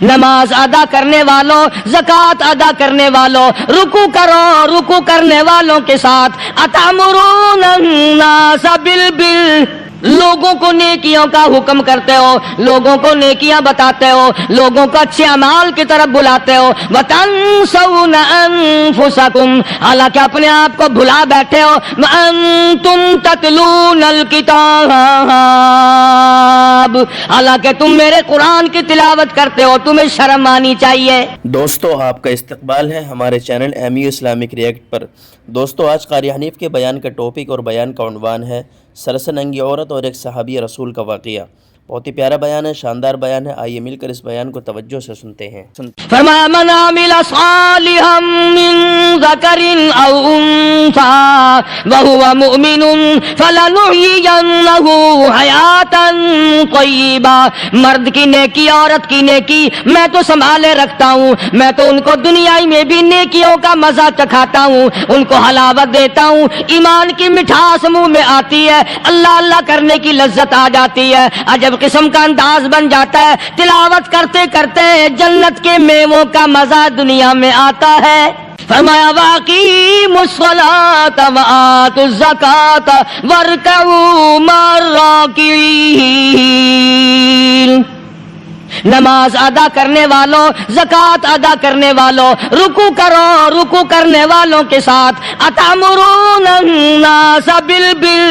نماز ادا کرنے والوں، زکات ادا کرنے والوں، رکوع کرو، رکوع کرنے والوں کے ساتھ اتامرون الناس بالبر، لوگوں کو نیکیوں کا حکم کرتے ہو، لوگوں کو نیکیاں بتاتے ہو، لوگوں کو اچھے اعمال کی طرف بلاتے ہو، وتنسون انفسکم، حالانکہ اپنے آپ کو بھلا بیٹھے ہو، وانتم تتلون الکتاب، حالانکہ تم میرے قرآن کی تلاوت کرتے ہو، تمہیں شرم آنی چاہیے۔ دوستو آپ کا استقبال ہے ہمارے channel M U Islamic react پر۔ دوستو آج قاری حنیف کے بیان کا ٹاپک اور بیان کا عنوان ہے سرسنگی عورت اور ایک صحابی رسول کا واقعہ۔ بہت ہی پیارا بیان ہے، شاندار بیان ہے، آئیے مل کر اس بیان کو توجہ سے سنتے ہیں۔ فرمایا من عمل صالحا من ذکر او انثى وهو مؤمن فلنحيينه حیاتا طیبہ، مرد کی نیکی، عورت کی نیکی میں تو سنبھالے رکھتا ہوں، میں تو ان کو دنیا میں بھی نیکیوں کا مزہ چکھاتا ہوں، ان کو حلاوت دیتا ہوں، ایمان کی مٹھاس منہ میں آتی ہے، اللہ اللہ کرنے کی لذت آ جاتی ہے، عجب قسم کا انداز بن جاتا ہے، تلاوت کرتے کرتے جنت کے میووں کا مزہ دنیا میں آتا ہے۔ فرمایا واقیموا الصلاۃ وآتوا الزکاۃ وارکعوا مع الراکعین، نماز ادا کرنے والوں، زکات ادا کرنے والوں، رکوع کرو، رکوع کرنے والوں کے ساتھ اتامرون الناس بالبر،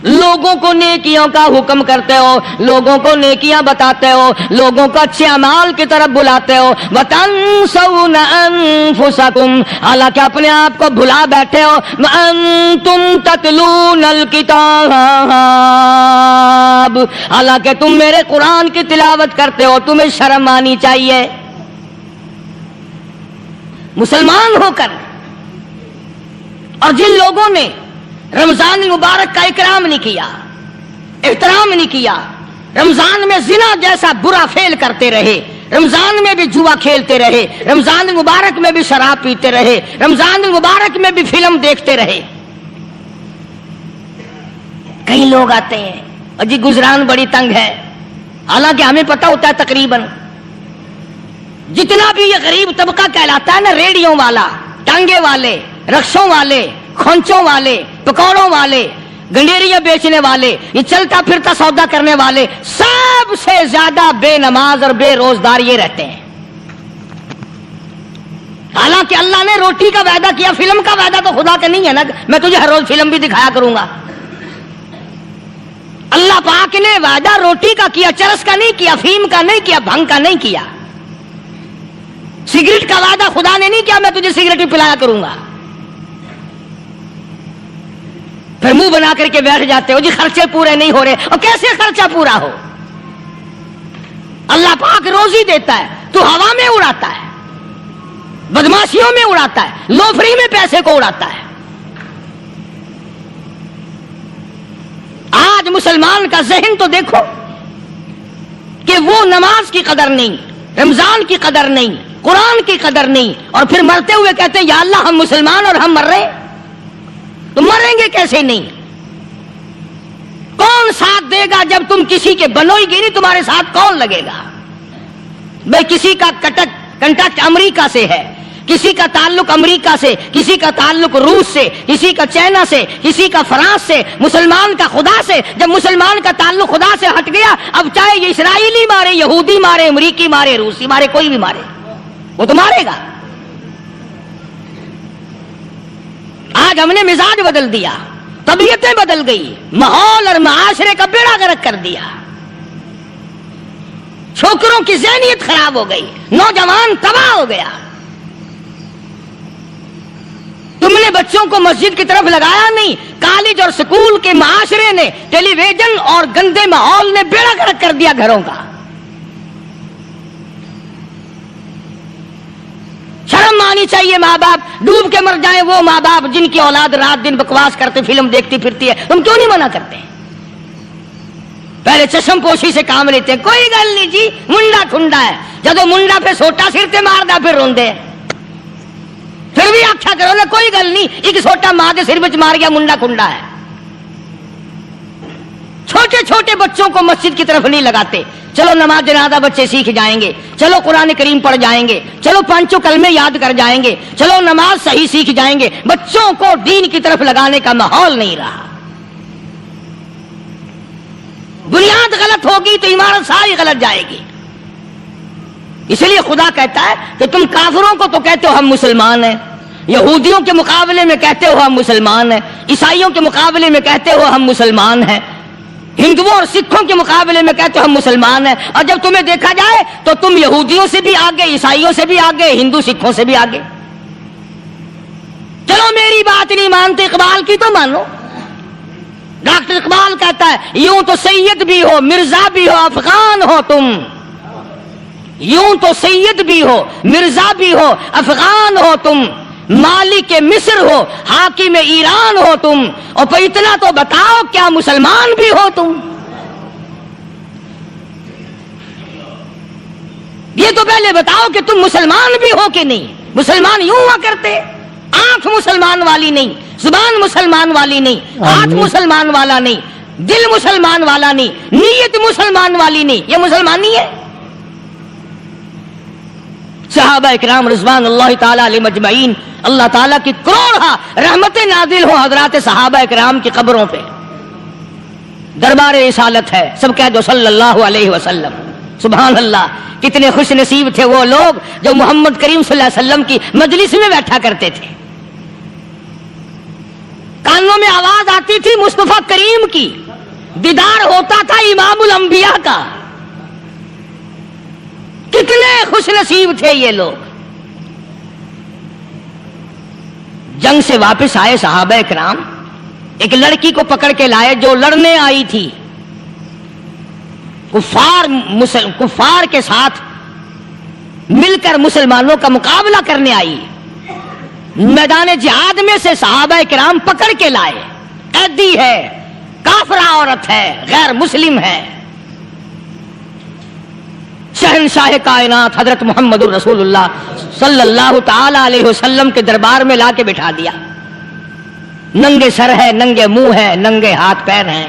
لوگوں کو نیکیوں کا حکم کرتے ہو، لوگوں کو نیکیاں بتاتے ہو، لوگوں کو اچھے اعمال کی طرف بلاتے ہو، وتنسون انفسکم، حالانکہ اپنے آپ کو بھلا بیٹھے ہو، وانتم تتلون الکتاب، حالانکہ تم میرے قرآن کی تلاوت کرتے ہو، تمہیں شرم آنی چاہیے۔ مسلمان ہو کر اور جن لوگوں نے رمضان مبارک کا اکرام نہیں کیا، احترام نہیں کیا، رمضان میں زنا جیسا برا فعل کرتے رہے، رمضان میں بھی جوا کھیلتے رہے، رمضان مبارک میں بھی شراب پیتے رہے، رمضان مبارک میں بھی فلم دیکھتے رہے، کئی لوگ آتے ہیں اور جی گزران بڑی تنگ ہے، حالانکہ ہمیں پتہ ہوتا ہے تقریباً جتنا بھی یہ غریب طبقہ کہلاتا ہے نا، ریڑیوں والا، ٹانگے والے، رکشوں والے، کھونچوں والے، پکوڑوں والے، گنڈیریاں بیچنے والے، یہ چلتا پھرتا سودا کرنے والے، سب سے زیادہ بے نماز اور بے روزدار یہ رہتے ہیں۔ حالانکہ اللہ نے روٹی کا وعدہ کیا، فلم کا وعدہ تو خدا کا نہیں ہے نا، میں تجھے ہر روز فلم بھی دکھایا کروں گا۔ اللہ پاک نے وعدہ روٹی کا کیا، چرس کا نہیں کیا، فیم کا نہیں کیا، بھنگ کا نہیں کیا۔ سگریٹ کا وعدہ خدا نے نہیں کیا میں تجھے سگریٹ بھی پلایا کروں گا۔ پھر منہ بنا کر کے بیٹھ جاتے ہو جی خرچے پورے نہیں ہو رہے، اور کیسے خرچہ پورا ہو؟ اللہ پاک روزی دیتا ہے، تو ہوا میں اڑاتا ہے، بدماشیوں میں اڑاتا ہے، لوفری میں پیسے کو اڑاتا ہے۔ آج مسلمان کا ذہن تو دیکھو کہ وہ نماز کی قدر نہیں، رمضان کی قدر نہیں، قرآن کی قدر نہیں، اور پھر مرتے ہوئے کہتے ہیں یا اللہ ہم مسلمان اور ہم مر رہے ہیں۔ تو مریں گے کیسے نہیں؟ کون ساتھ دے گا جب تم کسی کے بنوئی گیری، تمہارے ساتھ کون لگے گا؟ بھائی کسی کا کنٹیکٹ امریکہ سے ہے، کسی کا تعلق امریکہ سے، کسی کا تعلق روس سے، کسی کا چائنا سے، کسی کا فرانس سے، مسلمان کا خدا سے۔ جب مسلمان کا تعلق خدا سے ہٹ گیا، اب چاہے یہ اسرائیلی مارے، یہودی مارے، امریکی مارے، روسی مارے، کوئی بھی مارے، وہ تو مارے گا۔ آج ہم نے مزاج بدل دیا، طبیعتیں بدل گئی، ماحول اور معاشرے کا بیڑا غرق کر دیا، چھوکروں کی ذہنیت خراب ہو گئی، نوجوان تباہ ہو گیا۔ تم نے بچوں کو مسجد کی طرف لگایا نہیں، کالج اور سکول کے معاشرے نے، ٹیلی ویژن اور گندے ماحول نے بیڑا غرق کر دیا گھروں کا۔ شرم آنی چاہیے، ماں باپ ڈوب کے مر جائیں، وہ ماں باپ جن کی اولاد رات دن بکواس کرتے فلم دیکھتی پھرتی ہے، تم کیوں نہیں منع کرتے؟ پہلے چشم پوشی سے کام لیتے ہیں، کوئی گل نہیں جی منڈا ٹھنڈا ہے، جدو منڈا پہ سوٹا سر تے ماردا پھر روندے، پھر بھی آکھیا کرو نا کوئی گل نہیں، ایک سوٹا ماں دے سر وچ مار گیا منڈا ٹھنڈا ہے۔ چھوٹے چھوٹے بچوں کو مسجد کی طرف نہیں لگاتے. چلو نماز جنازہ بچے سیکھ جائیں گے, چلو قرآن کریم پڑھ جائیں گے, چلو پانچوں کلمے یاد کر جائیں گے, چلو نماز صحیح سیکھ جائیں گے. بچوں کو دین کی طرف لگانے کا ماحول نہیں رہا. بنیاد غلط ہوگی تو عمارت ساری غلط جائے گی. اس لیے خدا کہتا ہے کہ تم کافروں کو تو کہتے ہو ہم مسلمان ہیں, یہودیوں کے مقابلے میں کہتے ہو ہم مسلمان ہیں, عیسائیوں کے مقابلے میں کہتے ہو ہم مسلمان ہیں, ہندوؤں اور سکھوں کے مقابلے میں کہتے ہو ہم مسلمان ہیں, اور جب تمہیں دیکھا جائے تو تم یہودیوں سے بھی آگے, عیسائیوں سے بھی آگے, ہندو سکھوں سے بھی آگے. چلو میری بات نہیں مانتے, اقبال کی تو مانو. ڈاکٹر اقبال کہتا ہے یوں تو سید بھی ہو, مرزا بھی ہو, افغان ہو تم. یوں تو سید بھی ہو, مرزا بھی ہو, افغان ہو تم, مالک مصر ہو, حاکم ایران ہو تم, اور پھر اتنا تو بتاؤ کیا مسلمان بھی ہو تم؟ یہ تو پہلے بتاؤ کہ تم مسلمان بھی ہو کہ نہیں. مسلمان یوں ہوا کرتے, آنکھ مسلمان والی نہیں, زبان مسلمان والی نہیں, ہاتھ مسلمان والا نہیں, دل مسلمان والا نہیں, نیت مسلمان والی نہیں. یہ مسلمان نہیں ہے. صحابہ اکرام رضوان اللہ تعالی علیہ مجمعین, اللہ تعالیٰ کی کروڑ رحمتیں نازل ہوں حضرات صحابہ اکرام کی قبروں پہ. دربار رسالت ہے, سب کہہ دو صلی اللہ علیہ وسلم. سبحان اللہ, کتنے خوش نصیب تھے وہ لوگ جو محمد کریم صلی اللہ علیہ وسلم کی مجلس میں بیٹھا کرتے تھے. کانوں میں آواز آتی تھی مصطفیٰ کریم کی, دیدار ہوتا تھا امام الانبیاء کا. کتنے خوش نصیب تھے یہ لوگ. جنگ سے واپس آئے صحابہ کرام, ایک لڑکی کو پکڑ کے لائے جو لڑنے آئی تھی, کفار کے ساتھ مل کر مسلمانوں کا مقابلہ کرنے آئی. میدان جہاد میں سے صحابہ کرام پکڑ کے لائے. قیدی ہے, کافرہ عورت ہے, غیر مسلم ہے. شہنشاہ کائنات حضرت محمد رسول اللہ صلی اللہ تعالی علیہ وسلم کے دربار میں لا کے بٹھا دیا. ننگے سر ہے, ننگے منہ ہے, ننگے ہاتھ پیر ہیں.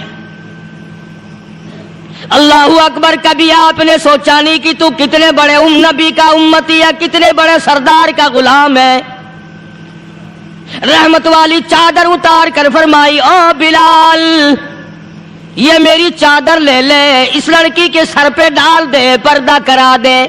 اللہ اکبر. کبھی آپ نے سوچا نہیں کہ تو کتنے بڑے نبی کا امتی ہے, کتنے بڑے سردار کا غلام ہے. رحمت والی چادر اتار کر فرمائی او بلال, یہ میری چادر لے لے, اس لڑکی کے سر پہ ڈال دے, پردہ کرا دے.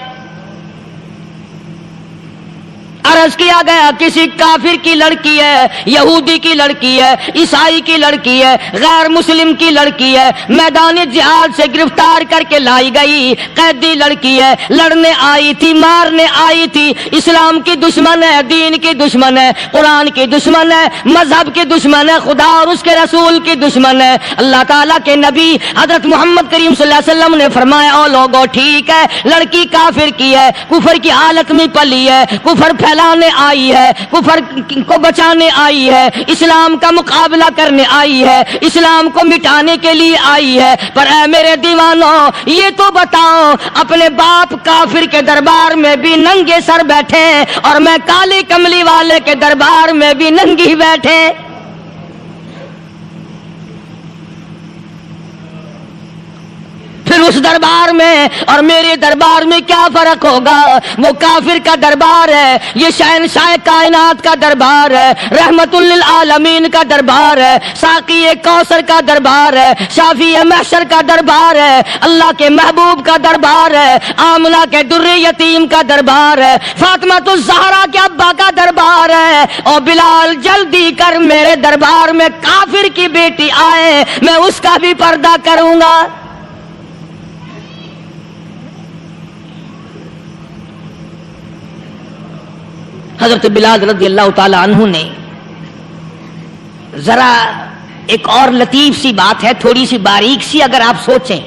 عرض کیا گیا کسی کافر کی لڑکی ہے, یہودی کی لڑکی ہے, عیسائی کی لڑکی ہے, غیر مسلم کی لڑکی ہے, میدان جہاد سے گرفتار کر کے لائی گئی, قیدی لڑکی ہے, لڑنے آئی تھی, مارنے آئی تھی, اسلام کی دشمن ہے, دین کی دشمن ہے, قرآن کی دشمن ہے, مذہب کی دشمن ہے, خدا اور اس کے رسول کی دشمن ہے. اللہ تعالیٰ کے نبی حضرت محمد کریم صلی اللہ علیہ وسلم نے فرمایا او لوگو ٹھیک ہے, لڑکی کافر کی ہے, کفر کی حالت میں پلی ہے, کفر پھیلانے آئی ہے, کفر کو بچانے آئی ہے, اسلام کا مقابلہ کرنے آئی ہے, اسلام کو مٹانے کے لیے آئی ہے. پر اے میرے دیوانوں, یہ تو بتاؤ اپنے باپ کافر کے دربار میں بھی ننگے سر بیٹھے اور میں کالی کملی والے کے دربار میں بھی ننگی بیٹھے. پھر اس دربار میں اور میرے دربار میں کیا فرق ہوگا؟ وہ کافر کا دربار ہے, یہ شہنشاہ کائنات کا دربار ہے, رحمت للعالمین کا دربار ہے, ساقی کوثر کا دربار ہے, شافی محشر کا دربار ہے, اللہ کے محبوب کا دربار ہے, آمنہ کے در یتیم کا دربار ہے, فاطمہ الزہرا کے ابا کا دربار ہے. اور بلال جلدی کر, میرے دربار میں کافر کی بیٹی آئے, میں اس کا بھی پردہ کروں گا. حضرت بلال رضی اللہ تعالی عنہ نے ذرا ایک اور لطیف سی بات ہے, تھوڑی سی باریک سی, اگر آپ سوچیں,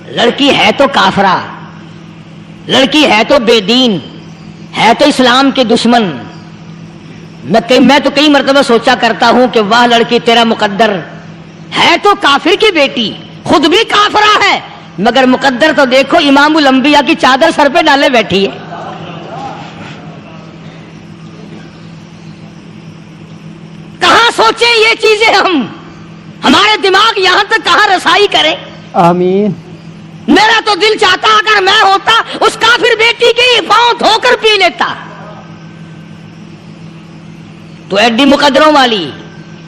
لڑکی ہے تو کافرہ, لڑکی ہے تو بے دین, ہے تو اسلام کے دشمن. میں تو کئی مرتبہ سوچا کرتا ہوں کہ واہ لڑکی تیرا مقدر, ہے تو کافر کی بیٹی, خود بھی کافرہ ہے, مگر مقدر تو دیکھو امام الانبیاء کی چادر سر پہ ڈالے بیٹھی ہے. کہاں سوچیں یہ چیزیں ہمارے دماغ یہاں تک کہاں رسائی کرے. آمین. میرا تو دل چاہتا اگر میں ہوتا اس کافر بیٹی کے پاؤں دھو کر پی لیتا. تو ایڈی مقدروں والی،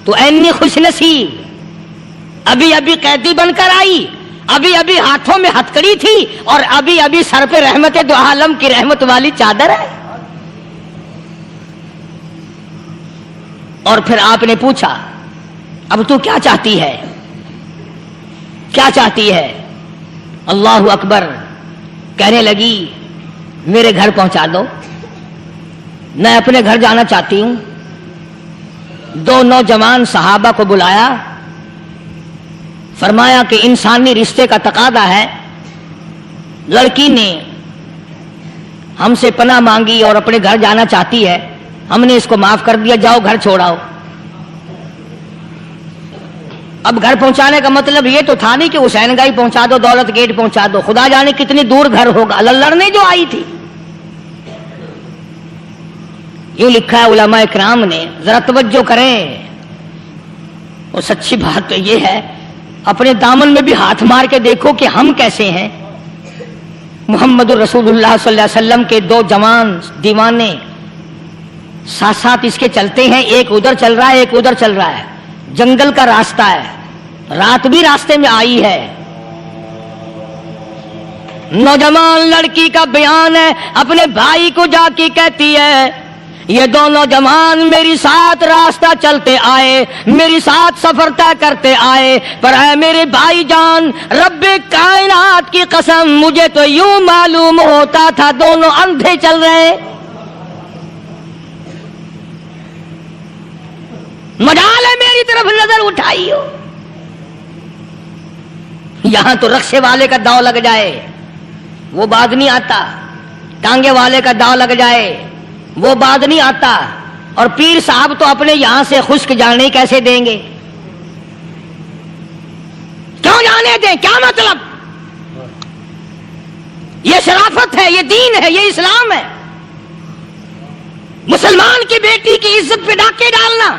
تو اینی خوش نصیب، ابھی ابھی قیدی بن کر آئی، ابھی ابھی ہاتھوں میں ہتکڑی تھی، اور ابھی ابھی سر پہ رحمت دو عالم کی رحمت والی چادر ہے. اور پھر آپ نے پوچھا اب تو کیا چاہتی ہے، کیا چاہتی ہے؟ اللہ اکبر. کہنے لگی میرے گھر پہنچا دو، میں اپنے گھر جانا چاہتی ہوں. دو نوجوان صحابہ کو بلایا، فرمایا کہ انسانی رشتے کا تقاضا ہے، لڑکی نے ہم سے پناہ مانگی اور اپنے گھر جانا چاہتی ہے، ہم نے اس کو معاف کر دیا، جاؤ گھر چھوڑاؤ. اب گھر پہنچانے کا مطلب یہ تو تھا نہیں کہ حسین گائی پہنچا دو، دولت گیٹ پہنچا دو، خدا جانے کتنی دور گھر ہوگا. لڑنے جو آئی تھی. یوں لکھا ہے علماء اکرام نے، ذرا توجہ کریں. اور سچی بات تو یہ ہے، اپنے دامن میں بھی ہاتھ مار کے دیکھو کہ ہم کیسے ہیں. محمد رسول اللہ صلی اللہ علیہ وسلم کے دو جوان دیوانے ساتھ ساتھ اس کے چلتے ہیں، ایک ادھر چل رہا ہے ایک ادھر چل رہا ہے. جنگل کا راستہ ہے، رات بھی راستے میں آئی ہے. نوجوان لڑکی کا بیان ہے، اپنے بھائی کو جا کے کہتی ہے یہ دونوں جوان میری ساتھ راستہ چلتے آئے، میری ساتھ سفر طے کرتے آئے، پر اے میرے بھائی جان، رب کائنات کی قسم مجھے تو یوں معلوم ہوتا تھا دونوں اندھے چل رہے. مجال ہے میری طرف نظر اٹھائی ہو. یہاں تو رکشے والے کا داؤ لگ جائے وہ بعد نہیں آتا، ٹانگے والے کا داؤ لگ جائے وہ بعد نہیں آتا، اور پیر صاحب تو اپنے یہاں سے خشک جانے کیسے دیں گے؟ کیوں جانے دیں؟ کیا مطلب؟ یہ شرافت ہے، یہ دین ہے، یہ اسلام ہے. مسلمان کی بیٹی کی عزت پہ ڈاکے ڈالنا،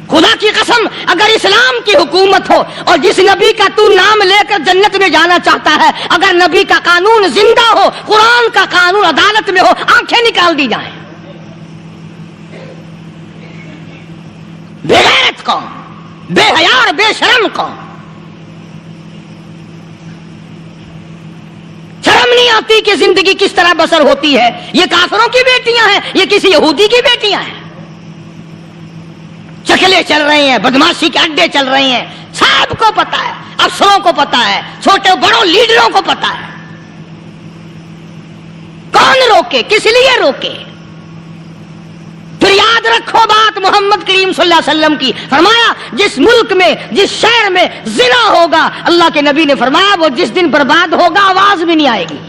خدا کی قسم اگر اسلام کی حکومت ہو اور جس نبی کا تو نام لے کر جنت میں جانا چاہتا ہے، اگر نبی کا قانون زندہ ہو، قرآن کا قانون عدالت میں ہو، آنکھیں نکال دی جائیں. بے غیرت قوم، بے حیا اور بے شرم قوم. شرم نہیں آتی کہ زندگی کس طرح بسر ہوتی ہے. یہ کافروں کی بیٹیاں ہیں، یہ کسی یہودی کی بیٹیاں ہیں. چکلے چل رہے ہیں، بدماشی کے اڈے چل رہے ہیں، سب کو پتا ہے، افسروں کو پتا ہے، چھوٹے بڑوں لیڈروں کو پتا ہے. کون روکے؟ کس لیے روکے؟ پھر یاد رکھو بات محمد کریم صلی اللہ علیہ وسلم کی. فرمایا جس ملک میں، جس شہر میں زنا ہوگا، اللہ کے نبی نے فرمایا وہ جس دن برباد ہوگا آواز بھی نہیں آئے گی.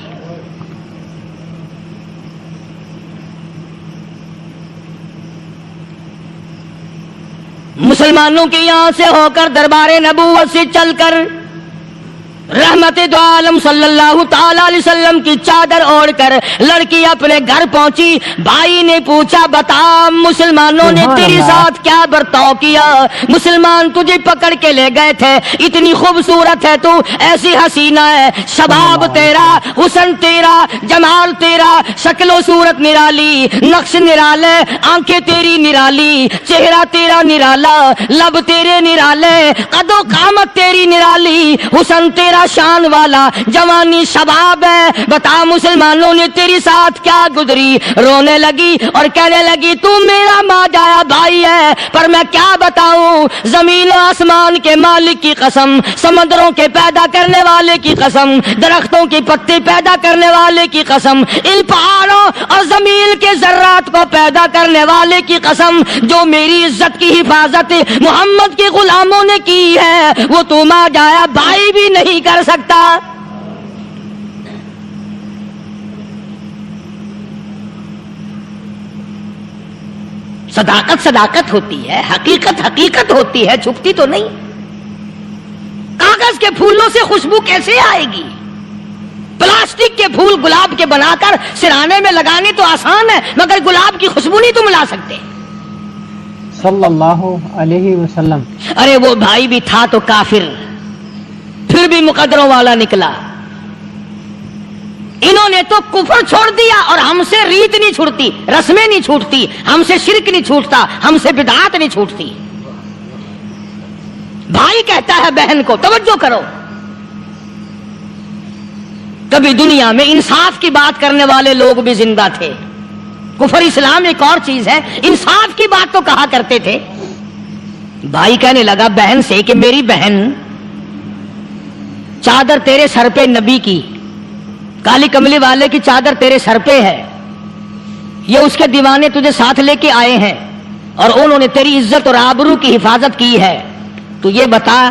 مسلمانوں کے یہاں سے ہو کر دربار نبوت سے چل کر رحمت دو عالم صلی اللہ تعالی علیہ وسلم کی چادر اوڑھ کر لڑکی اپنے گھر پہنچی. بھائی نے پوچھا بتا مسلمانوں نے تیرے ساتھ کیا برتاؤ کیا؟ مسلمان تجھے پکڑ کے لے گئے تھے، اتنی خوبصورت ہے تو، ایسی حسینہ ہے، شباب تیرا، حسن تیرا، جمال تیرا، شکل و صورت نرالی، نقش نرالے، آنکھیں تیری نرالی، چہرہ تیرا نرالا، لب تیرے نرالے، قد و قامت تیری نرالی، حسن تیرا شان والا، جوانی شباب ہے. بتا مسلمانوں نے تیری ساتھ کیا گزری؟ رونے لگی اور کہنے لگی تو میرا ماں جایا بھائی ہے، پر میں کیا بتاؤں، زمین و آسمان کے مالک کی قسم، سمندروں کے پیدا کرنے والے کی قسم، درختوں کے پتے پیدا کرنے والے کی قسم، ان پہاڑوں اور زمین کے ذرات کو پیدا کرنے والے کی قسم، جو میری عزت کی حفاظت محمد کے غلاموں نے کی ہے، وہ تو ماں جایا بھائی بھی نہیں کر سکتا. صداقت صداقت ہوتی ہے، حقیقت حقیقت ہوتی ہے، چھپتی تو نہیں. کاغذ کے پھولوں سے خوشبو کیسے آئے گی؟ پلاسٹک کے پھول گلاب کے بنا کر سرانے میں لگانے تو آسان ہے، مگر گلاب کی خوشبو نہیں تم لا سکتے. صلی اللہ علیہ وسلم. ارے وہ بھائی بھی تھا تو کافر، پھر بھی مقدروں والا نکلا. انہوں نے تو کفر چھوڑ دیا، اور ہم سے ریت نہیں چھوٹتی، رسمیں نہیں چھوٹتی، ہم سے شرک نہیں چھوٹتا، ہم سے بدعات نہیں چھوٹتی. بھائی کہتا ہے بہن کو، توجہ کرو، کبھی دنیا میں انصاف کی بات کرنے والے لوگ بھی زندہ تھے. کفر اسلام ایک اور چیز ہے، انصاف کی بات تو کہا کرتے تھے. بھائی کہنے لگا بہن سے کہ میری بہن، چادر تیرے سر پہ نبی کی، کالی کملی والے کی چادر تیرے سر پہ ہے، یہ اس کے دیوانے تجھے ساتھ لے کے آئے ہیں اور انہوں نے تیری عزت اور آبرو کی حفاظت کی ہے. تو یہ بتا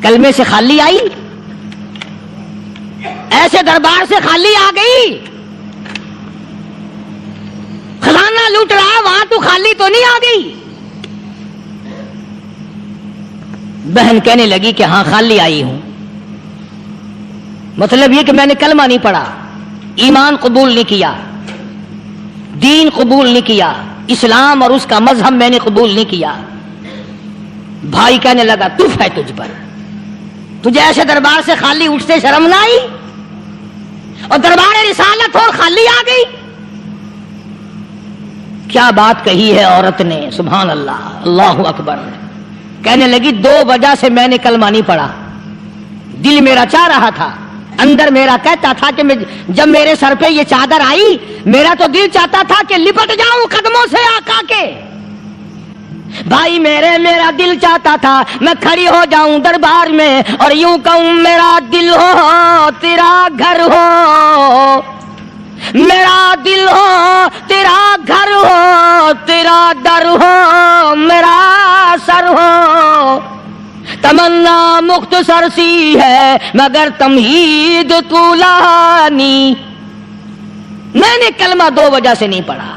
کلمے سے خالی آئی؟ ایسے دربار سے خالی آ گئی؟ خزانہ لوٹ رہا وہاں تو خالی تو نہیں آ گئی؟ بہن کہنے لگی کہ ہاں خالی آئی ہوں. مطلب یہ کہ میں نے کلمہ نہیں پڑھا، ایمان قبول نہیں کیا، دین قبول نہیں کیا، اسلام اور اس کا مذہب میں نے قبول نہیں کیا. بھائی کہنے لگا تف ہے تجھ پر، تجھے ایسے دربار سے خالی اٹھتے شرم نہ آئی؟ اور دربار رسالت اور خالی آ گئی. کیا بات کہی ہے عورت نے، سبحان اللہ، اللہ اکبر. کہنے لگی 2 وجہ سے میں نے کلمہ نہیں پڑھا. دل میرا چاہ رہا تھا، اندر میرا کہتا تھا کہ جب میرے سر پہ یہ چادر آئی، میرا تو دل چاہتا تھا کہ لپٹ جاؤں قدموں سے آقا کے. بھائی میرا دل چاہتا تھا میں کھڑی ہو جاؤں دربار میں اور یوں کہوں میرا دل ہو تیرا گھر ہو، میرا دل ہو تیرا گھر ہو، تیرا در ہو میرا سر ہو. تمنا مختصر سی ہے مگر تمہید طولانی. میں نے کلمہ 2 وجہ سے نہیں پڑھا.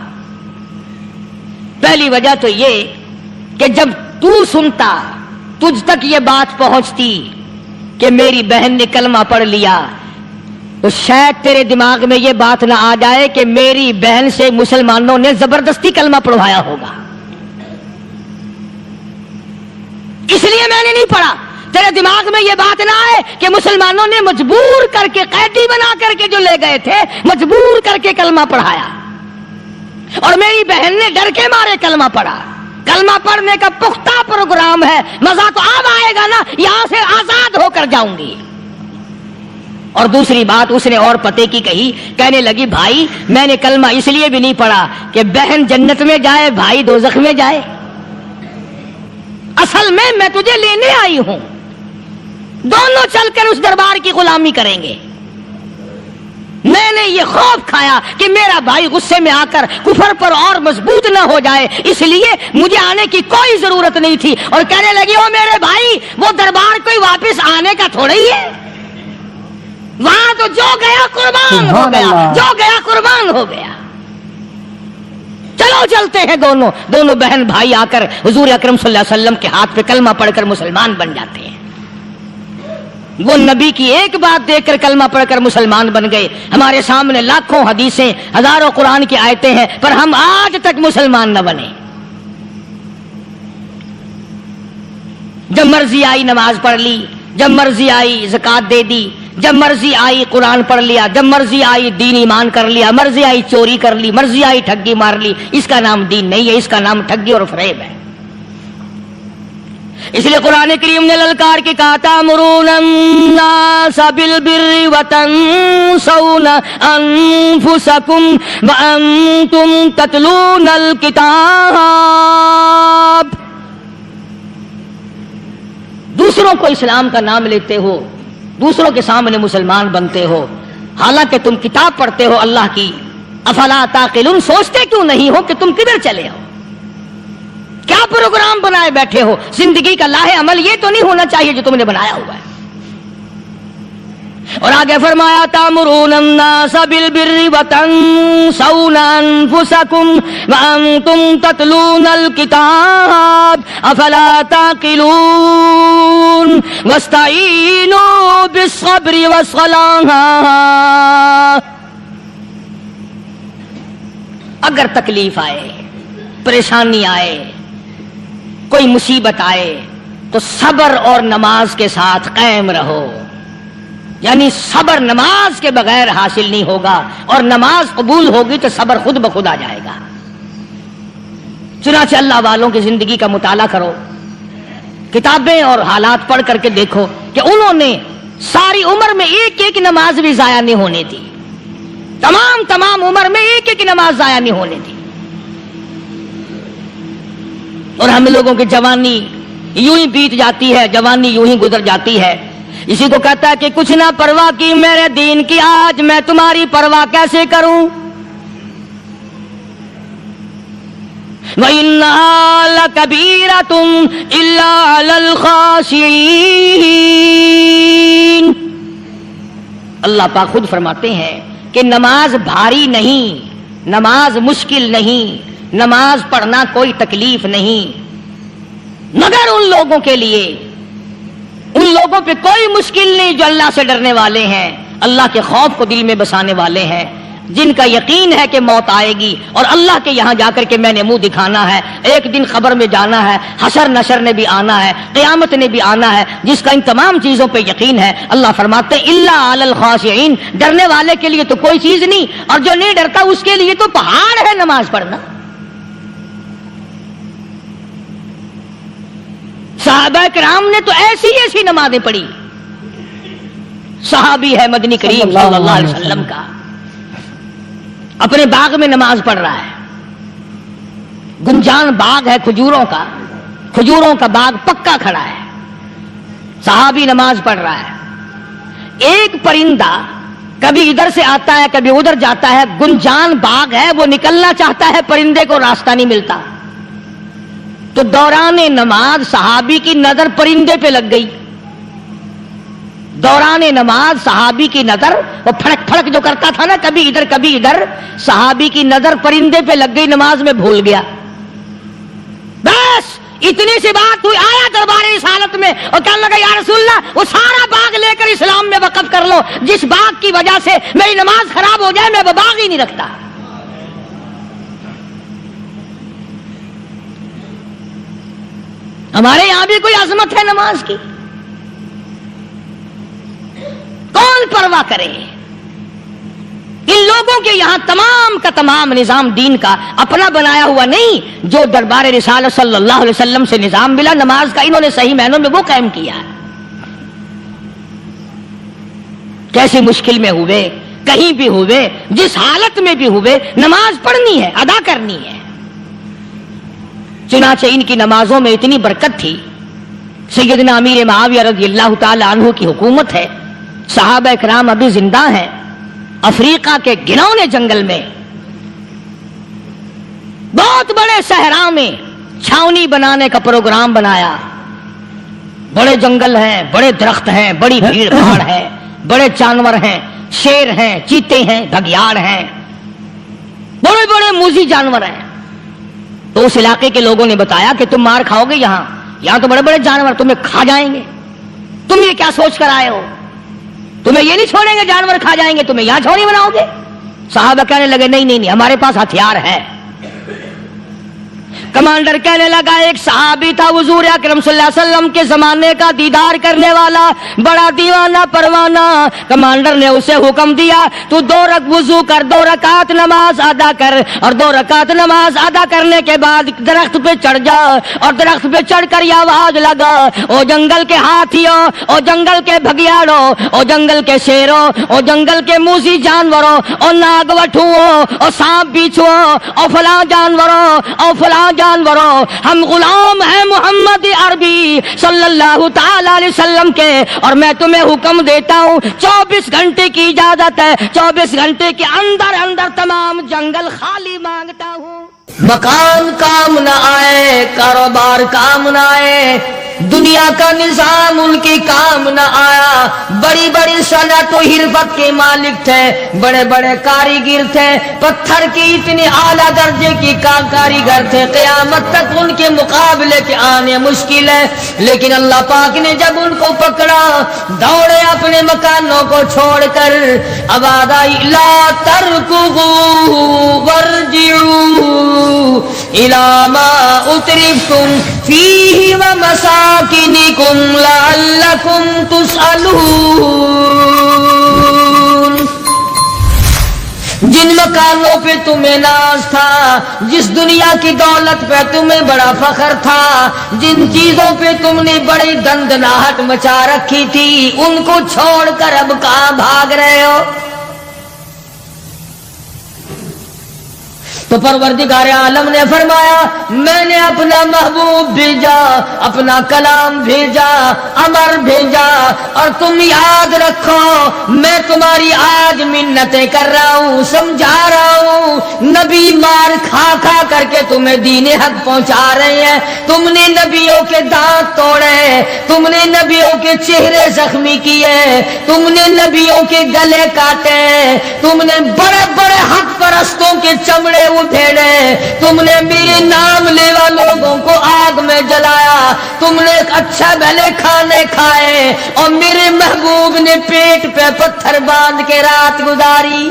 پہلی وجہ تو یہ کہ جب تو سنتا، تجھ تک یہ بات پہنچتی کہ میری بہن نے کلمہ پڑھ لیا، تو شاید تیرے دماغ میں یہ بات نہ آ جائے کہ میری بہن سے مسلمانوں نے زبردستی کلمہ پڑھوایا ہوگا. اس لیے میں نے نہیں پڑھا. تیرے دماغ میں یہ بات نہ آئے کہ مسلمانوں نے مجبور کر کے، قیدی بنا کر کے جو لے گئے تھے، مجبور کر کے کلمہ پڑھایا، اور میری بہن نے ڈر کے مارے کلمہ پڑھا. کلمہ پڑھنے کا پختہ پروگرام ہے، مزہ تو اب آئے گا نا، یہاں سے آزاد ہو کر جاؤں گی. اور دوسری بات اس نے اور پتے کی کہی. کہنے لگی بھائی میں نے کلمہ اس لیے بھی نہیں پڑھا کہ بہن جنت میں جائے بھائی دوزخ میں جائے. اصل میں تجھے لینے آئی ہوں، دونوں چل کر اس دربار کی غلامی کریں گے. میں نے یہ خوف کھایا کہ میرا بھائی غصے میں آ کر کفر پر اور مضبوط نہ ہو جائے، اس لیے مجھے آنے کی کوئی ضرورت نہیں تھی. اور کہنے لگی او میرے بھائی، وہ دربار کوئی واپس آنے کا تھوڑا ہی ہے، وہاں تو جو گیا قربان ہو گیا، جو گیا قربان ہو گیا. چلو چلتے ہیں. دونوں بہن بھائی آ کر حضور اکرم صلی اللہ علیہ وسلم کے ہاتھ پہ کلمہ پڑھ کر مسلمان بن جاتے ہیں. وہ نبی کی ایک بات دیکھ کر کلمہ پڑھ کر مسلمان بن گئے. ہمارے سامنے لاکھوں حدیثیں، ہزاروں قرآن کی آیتیں ہیں، پر ہم آج تک مسلمان نہ بنے. جب مرضی آئی نماز پڑھ لی، جب مرضی آئی زکوٰۃ دے دی، جب مرضی آئی قرآن پڑھ لیا، جب مرضی آئی دین ایمان کر لیا، مرضی آئی چوری کر لی، مرضی آئی ٹھگی مار لی. اس کا نام دین نہیں ہے، اس کا نام ٹھگی اور فریب ہے. اس لیے قرآن کریم نے للکار کے کہا تأمرون الناس بالبر وتنسون انفسکم وانتم تتلون الکتاب. دوسروں کو اسلام کا نام لیتے ہو، دوسروں کے سامنے مسلمان بنتے ہو، حالانکہ تم کتاب پڑھتے ہو اللہ کی. افلا تعقلون، سوچتے کیوں نہیں ہو کہ تم کدھر چلے ہو؟ کیا پروگرام بنائے بیٹھے ہو؟ زندگی کا لاہ عمل یہ تو نہیں ہونا چاہیے جو تم نے بنایا ہوا ہے. اور آگے فرمایا تأمرون الناس بالبر وتنسون انفسکم وانتم تتلون الکتاب افلا تعقلون واستعینوا بالصبر والصلاة. اگر تکلیف آئے، پریشانی آئے، کوئی مصیبت آئے تو صبر اور نماز کے ساتھ قائم رہو، یعنی صبر نماز کے بغیر حاصل نہیں ہوگا، اور نماز قبول ہوگی تو صبر خود بخود آ جائے گا۔ چنانچہ اللہ والوں کی زندگی کا مطالعہ کرو، کتابیں اور حالات پڑھ کر کے دیکھو کہ انہوں نے ساری عمر میں ایک ایک نماز بھی ضائع نہیں ہونے دی، تمام عمر میں ایک ایک نماز ضائع نہیں ہونے دی۔ اور ہم لوگوں کی جوانی یوں ہی بیت جاتی ہے، جوانی یوں ہی گزر جاتی ہے۔ اسی کو کہتا ہے کہ کچھ نہ پرواہ کی میرے دین کی، آج میں تمہاری پرواہ کیسے کروں؟ وَإِنَّهَا لَكَبِيرَةٌ إِلَّا عَلَى الْخَاشِعِينَ۔ اللہ پاک خود فرماتے ہیں کہ نماز بھاری نہیں، نماز مشکل نہیں، نماز پڑھنا کوئی تکلیف نہیں، مگر ان لوگوں کے لیے، ان لوگوں پہ کوئی مشکل نہیں جو اللہ سے ڈرنے والے ہیں، اللہ کے خوف کو دل میں بسانے والے ہیں، جن کا یقین ہے کہ موت آئے گی اور اللہ کے یہاں جا کر کے میں نے منہ دکھانا ہے، ایک دن خبر میں جانا ہے، حشر نشر نے بھی آنا ہے، قیامت نے بھی آنا ہے، جس کا ان تمام چیزوں پہ یقین ہے۔ اللہ فرماتے ہیں الا علی الخاشعین، ڈرنے والے کے لیے تو کوئی چیز نہیں، اور جو نہیں ڈرتا اس کے لیے تو پہاڑ ہے نماز پڑھنا۔ صحابہ کرام نے تو ایسی ایسی نمازیں پڑھی۔ صحابی ہے مدنی کریم صلی اللہ علیہ وسلم کا، اپنے باغ میں نماز پڑھ رہا ہے، گنجان باغ ہے کھجوروں کا، کھجوروں کا باغ پکا کھڑا ہے، صحابی نماز پڑھ رہا ہے۔ ایک پرندہ کبھی ادھر سے آتا ہے کبھی ادھر جاتا ہے، گنجان باغ ہے، وہ نکلنا چاہتا ہے، پرندے کو راستہ نہیں ملتا، تو دوران نماز صحابی کی نظر پرندے پہ لگ گئی۔ دوران نماز صحابی کی نظر، وہ پھڑک پھڑک جو کرتا تھا نا کبھی ادھر، صحابی کی نظر پرندے پہ لگ گئی، نماز میں بھول گیا۔ بس اتنی سی بات ہوئی، آیا دربار رسالت میں اور کہنے لگا یا رسول اللہ وہ سارا باغ لے کر اسلام میں وقف کر لو، جس باغ کی وجہ سے میری نماز خراب ہو جائے میں وہ باغ ہی نہیں رکھتا۔ ہمارے یہاں بھی کوئی عظمت ہے نماز کی؟ کون پرواہ کرے؟ ان لوگوں کے یہاں تمام کا تمام نظام دین کا اپنا بنایا ہوا نہیں، جو دربار رسالت صلی اللہ علیہ وسلم سے نظام ملا نماز کا، انہوں نے صحیح معنوں میں وہ قائم کیا ہے۔ کیسی مشکل میں ہوئے، کہیں بھی ہوئے، جس حالت میں بھی ہوئے، نماز پڑھنی ہے، ادا کرنی ہے۔ چنانچہ ان کی نمازوں میں اتنی برکت تھی، سیدنا امیر معاویہ رضی اللہ تعالی عنہ کی حکومت ہے، صحابہ اکرام ابھی زندہ ہیں، افریقہ کے گھنونے جنگل میں بہت بڑے صحرا میں چھاونی بنانے کا پروگرام بنایا، بڑے جنگل ہیں، بڑے درخت ہیں، بڑی بھیڑ بھاڑ ہے، بڑے جانور ہیں، شیر ہیں، چیتے ہیں، بھگیاڑ ہیں، بڑے بڑے موذی جانور ہیں۔ تو اس علاقے کے لوگوں نے بتایا کہ تم مار کھاؤ گے، یہاں تو بڑے بڑے جانور تمہیں کھا جائیں گے، تم یہ کیا سوچ کر آئے ہو؟ تمہیں یہ نہیں چھوڑیں گے، جانور کھا جائیں گے، تمہیں یہاں چھوڑی بناؤ گے؟ صحابہ کہنے لگے نہیں، ہمارے پاس ہتھیار ہے۔ کمانڈر کہنے لگا، ایک صحابی تھا حضور اکرم صلی اللہ علیہ وسلم کے زمانے کا دیدار کرنے والا، بڑا دیوانہ پروانہ، کمانڈر نے اسے حکم دیا تو 2 وضو کر، 2 رکعت نماز ادا کر، اور 2 رکعت نماز ادا کرنے کے بعد درخت پہ چڑھ جا، اور درخت پہ چڑھ کر یہ آواز لگا، او جنگل کے ہاتھیوں، او جنگل کے بھگیاڑوں، او جنگل کے شیروں، او جنگل کے موذی جانوروں، او ناگ وٹھوؤں، او سانپ بیچھوؤں، او فلاں جانوروں، او فلاں جانوروں، ہم غلام ہیں محمد عربی صلی اللہ تعالی علیہ وسلم کے، اور میں تمہیں حکم دیتا ہوں 24 گھنٹے کی اجازت ہے، 24 گھنٹے کے اندر تمام جنگل خالی مانگتا ہوں۔ مکان کام نہ آئے، کاروبار کام نہ آئے، دنیا کا نظام ان کی کام نہ آیا، بڑی بڑی صنعت و حرفت کے مالک تھے، بڑے بڑے کاریگر تھے، پتھر کی اتنے اعلیٰ درجے کی کاریگر تھے، قیامت تک ان کے مقابلے کے آنے مشکل ہے، لیکن اللہ پاک نے جب ان کو پکڑا، دوڑے اپنے مکانوں کو چھوڑ کر، آواز آئی لا ترکضوا وارجعوا إلى ما أترفتم فيه ومساكنكم لعلكم تسألون. جن مکانوں پہ تمہیں ناز تھا، جس دنیا کی دولت پہ تمہیں بڑا فخر تھا، جن چیزوں پہ تم نے بڑی دندناہٹ مچا رکھی تھی، ان کو چھوڑ کر اب کہاں بھاگ رہے ہو؟ تو پروردگار عالم نے فرمایا میں نے اپنا محبوب بھیجا، اپنا کلام بھیجا، امر بھیجا، اور تم یاد رکھو میں تمہاری آج منتیں کر رہا ہوں، سمجھا رہا ہوں. نبی مار کھا کھا کر کے تمہیں دین حق پہنچا رہے ہیں، تم نے نبیوں کے دانت توڑے، تم نے نبیوں کے چہرے زخمی کیے، تم نے نبیوں کے گلے کاٹے، تم نے بڑے بڑے حق پرستوں کے چمڑے اٹھیڑے، تم نے میرے نام لیوا لوگوں کو آگ میں جلایا، تم نے اچھا بھلے کھانے کھائے، اور میرے محبوب نے پیٹ پہ پتھر باندھ کے رات گزاری.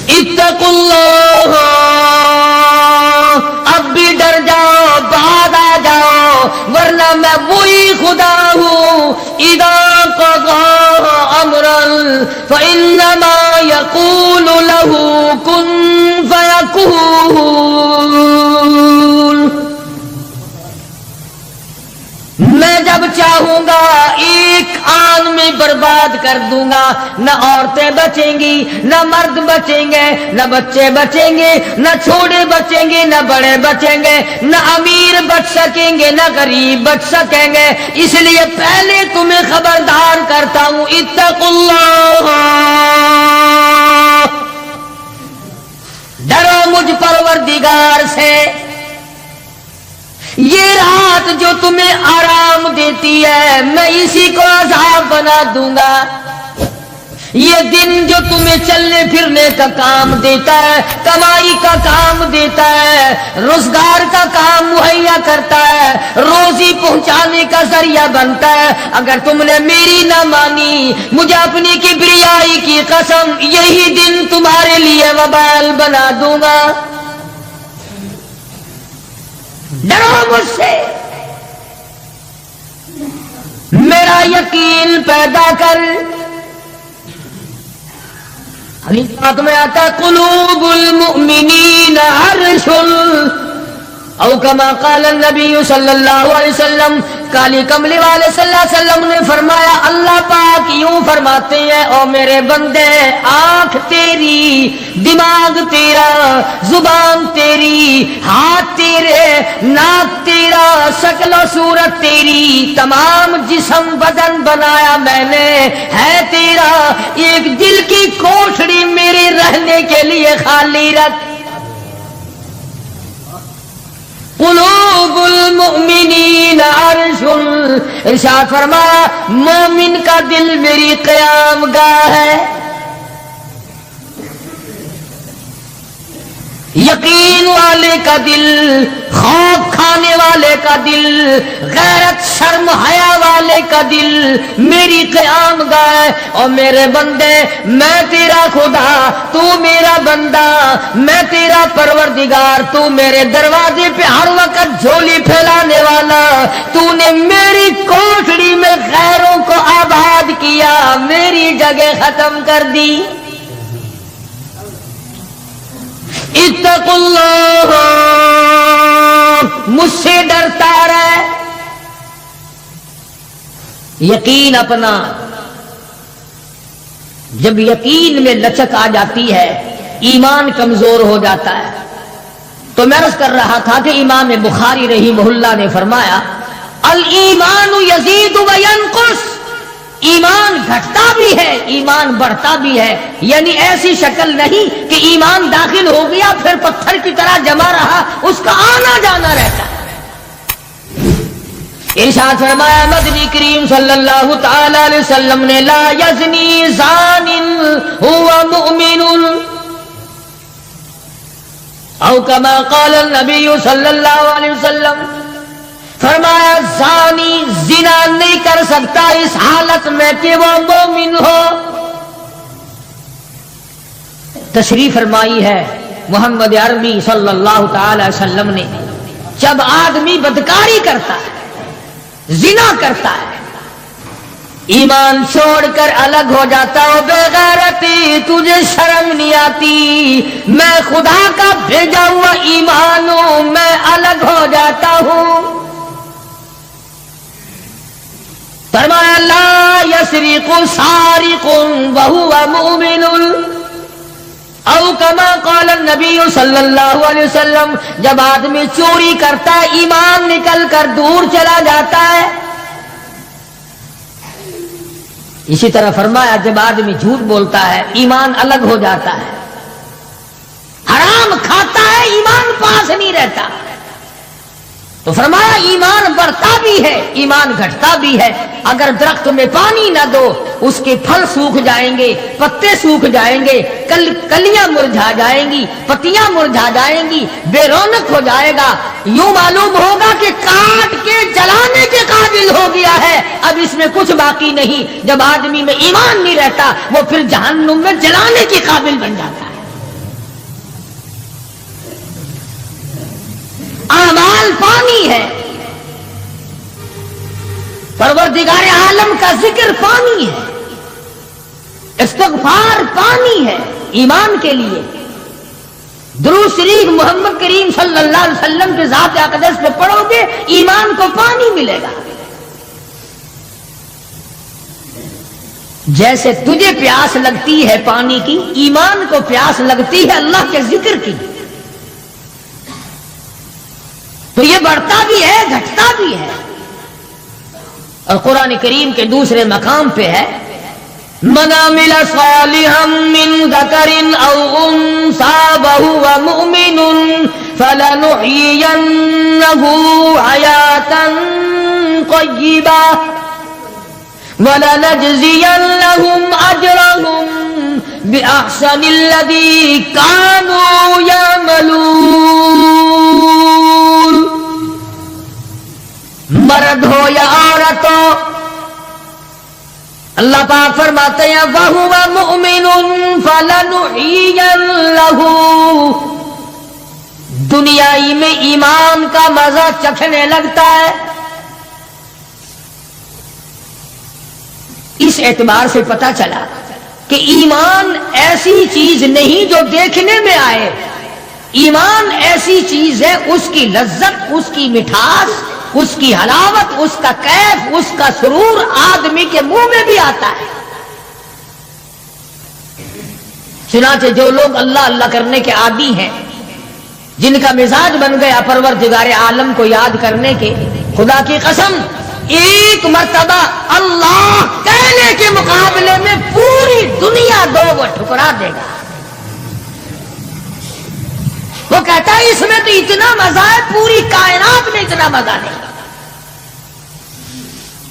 اتقوا اللہ، اب بھی ڈر جاؤ، بعد آ جاؤ، ورنہ میں وہی خدا ہوں. اذا قضى امرا فانما يقول له كن فيكون. میں جب چاہوں گا ایک آن میں برباد کر دوں گا، نہ عورتیں بچیں گی، نہ مرد بچیں گے، نہ بچے بچیں گے، نہ چھوٹے بچیں گے، نہ بڑے بچیں گے، نہ امیر بچ سکیں گے، نہ غریب بچ سکیں گے. اس لیے پہلے تمہیں خبردار کرتا ہوں اتقوا اللہ، ڈرو مجھ پروردگار سے. یہ رات جو تمہیں آرام دیتی ہے میں اسی کو عذاب بنا دوں گا. یہ دن جو تمہیں چلنے پھرنے کا کام دیتا ہے، کمائی کا کام دیتا ہے، روزگار کا کام مہیا کرتا ہے، روزی پہنچانے کا ذریعہ بنتا ہے، اگر تم نے میری نہ مانی، مجھے اپنی کبریائی کی قسم یہی دن تمہارے لیے وبال بنا دوں گا. ڈرو مجھ سے، میرا یقین پیدا کر. حدیث پاک میں آتا قلوب المؤمنین عرش، او کما قال النبی صلی اللہ علیہ وسلم. کالی کملی والے صلی اللہ علیہ وسلم نے فرمایا اللہ پاک یوں فرماتے ہیں او میرے بندے، آنکھ تیری، دماغ تیرا، زبان تیری، ہاتھ تیرے، ناک تیرا، شکل و صورت تیری، تمام جسم بدن بنایا میں نے ہے تیرا. ایک دل کی کوٹھڑی میرے رہنے کے لیے خالی رکھ. قلوب المؤمنین عرش، ارشاد فرمایا مومن کا دل میری قیام گاہ ہے. یقین والے کا دل، خوف کھانے والے کا دل، غیرت شرم حیا والے کا دل میری قیام گاہ. اور میرے بندے میں تیرا خدا، تو میرا بندہ، میں تیرا پروردگار، تو میرے دروازے پہ ہر وقت جھولی پھیلانے والا، تو نے میری کوٹھڑی میں غیروں کو آباد کیا، میری جگہ ختم کر دی. اتقوا اللہ، مجھ سے ڈرتا رہے. یقین اپنا، جب یقین میں لچک آ جاتی ہے ایمان کمزور ہو جاتا ہے. تو میں عرض کر رہا تھا کہ امام بخاری رحمہ اللہ نے فرمایا الایمان یزید و ینقص، ایمان گھٹتا بھی ہے ایمان بڑھتا بھی ہے. یعنی ایسی شکل نہیں کہ ایمان داخل ہو گیا پھر پتھر کی طرح جمع رہا، اس کا آنا جانا رہتا ہے. ارشاد فرمایا مدنی کریم صلی اللہ تعالی علیہ وسلم نے لا یزنی زان هو مؤمن، او کما قال النبی صلی اللہ علیہ وسلم. فرمایا زانی زنا نہیں کر سکتا اس حالت میں کہ وہ مومن ہو. تشریف فرمائی ہے محمد عربی صلی اللہ تعالی علیہ وسلم نے، جب آدمی بدکاری کرتا ہے، زنا کرتا ہے، ایمان چھوڑ کر الگ ہو جاتا ہو، بے غیرتی تجھے شرم نہیں آتی، میں خدا کا بھیجا ہوا ایمان ہوں، میں الگ ہو جاتا ہوں۔ فرمایا لا یسرق سارق وہو مؤمن او کما قال النبی صلی اللہ علیہ وسلم، جب آدمی چوری کرتا ہے ایمان نکل کر دور چلا جاتا ہے۔ اسی طرح فرمایا جب آدمی جھوٹ بولتا ہے ایمان الگ ہو جاتا ہے، حرام کھاتا ہے ایمان پاس نہیں رہتا۔ تو فرمایا ایمان بڑھتا بھی ہے ایمان گھٹتا بھی ہے، اگر درخت میں پانی نہ دو اس کے پھل سوکھ جائیں گے، پتے سوکھ جائیں گے، کلیاں مرجھا جائیں گی، پتیاں مرجھا جائیں گی، بے رونق ہو جائے گا، یوں معلوم ہوگا کہ کاٹ کے جلانے کے قابل ہو گیا ہے، اب اس میں کچھ باقی نہیں۔ جب آدمی میں ایمان نہیں رہتا وہ پھر جہنم میں جلانے کے قابل بن جاتا ہے۔ اعمال پانی ہے، پروردگار عالم کا ذکر پانی ہے، استغفار پانی ہے ایمان کے لیے، درود شریف محمد کریم صلی اللہ علیہ وسلم کے ذات اقدس پہ پڑھو گے ایمان کو پانی ملے گا۔ جیسے تجھے پیاس لگتی ہے پانی کی، ایمان کو پیاس لگتی ہے اللہ کے ذکر کی، تو یہ بڑھتا بھی ہے گھٹتا بھی ہے۔ اور قرآن کریم کے دوسرے مقام پہ ہے من عمل صالحا من ذکر او انثى وهو مؤمن فلنحيينه حياة طيبة ولنجزينهم اجرهم باحسن الذي كانوا يعملون۔ مرد ہو یا عورت ہو، اللہ پاک فرماتے ہیں وَهُوَ مُؤْمِنٌ فَلَنُحْيِيَنَّهُ، دنیائی میں ایمان کا مزہ چکھنے لگتا ہے۔ اس اعتبار سے پتہ چلا کہ ایمان ایسی چیز نہیں جو دیکھنے میں آئے، ایمان ایسی چیز ہے اس کی لذت، اس کی مٹھاس، اس کی حلاوت، اس کا کیف، اس کا سرور آدمی کے منہ میں بھی آتا ہے۔ چنانچہ جو لوگ اللہ اللہ کرنے کے عادی ہیں، جن کا مزاج بن گیا پروردگار عالم کو یاد کرنے کے، خدا کی قسم ایک مرتبہ اللہ کہنے کے مقابلے میں پوری دنیا دو وہ ٹھکرا دے گا۔ وہ کہتا ہے اس میں تو اتنا مزہ ہے پوری کائنات میں اتنا مزہ نہیں۔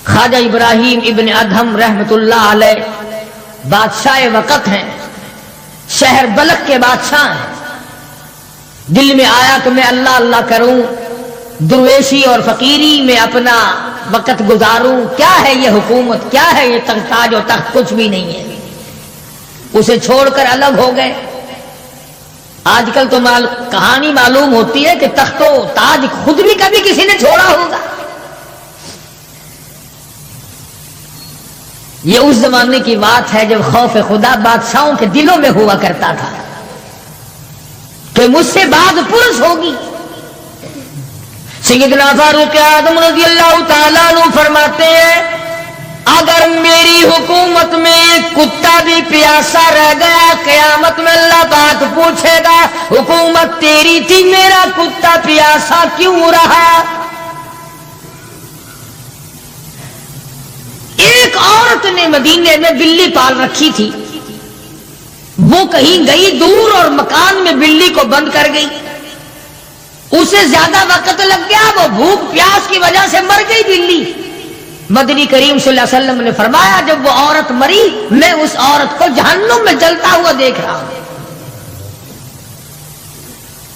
خواجہ ابراہیم ابن ادہم رحمت اللہ علیہ بادشاہ وقت ہیں، شہر بلخ کے بادشاہ ہیں۔ دل میں آیا کہ میں اللہ اللہ کروں، درویشی اور فقیری میں اپنا وقت گزاروں، کیا ہے یہ حکومت، کیا ہے یہ تاج و تخت، کچھ بھی نہیں ہے۔ اسے چھوڑ کر الگ ہو گئے۔ آج کل تو کہانی معلوم ہوتی ہے کہ تخت و تاج خود بھی کبھی کسی نے چھوڑا ہوگا۔ یہ اس زمانے کی بات ہے جب خوف خدا بادشاہوں کے دلوں میں ہوا کرتا تھا کہ مجھ سے بعد پرس ہوگی۔ سیدنا فاروق اعظم رضی اللہ تعالیٰ عنہ فرماتے ہیں اگر میری حکومت میں ایک کتا بھی پیاسا رہ گیا قیامت میں اللہ پاک پوچھے گا حکومت تیری تھی، میرا کتا پیاسا کیوں رہا؟ ایک عورت نے مدینے میں بلی پال رکھی تھی، وہ کہیں گئی دور اور مکان میں بلی کو بند کر گئی، اسے زیادہ وقت لگ گیا، وہ بھوک پیاس کی وجہ سے مر گئی بلی۔ مدنی کریم صلی اللہ علیہ وسلم نے فرمایا جب وہ عورت مری میں اس عورت کو جہنم میں جلتا ہوا دیکھ رہا ہوں۔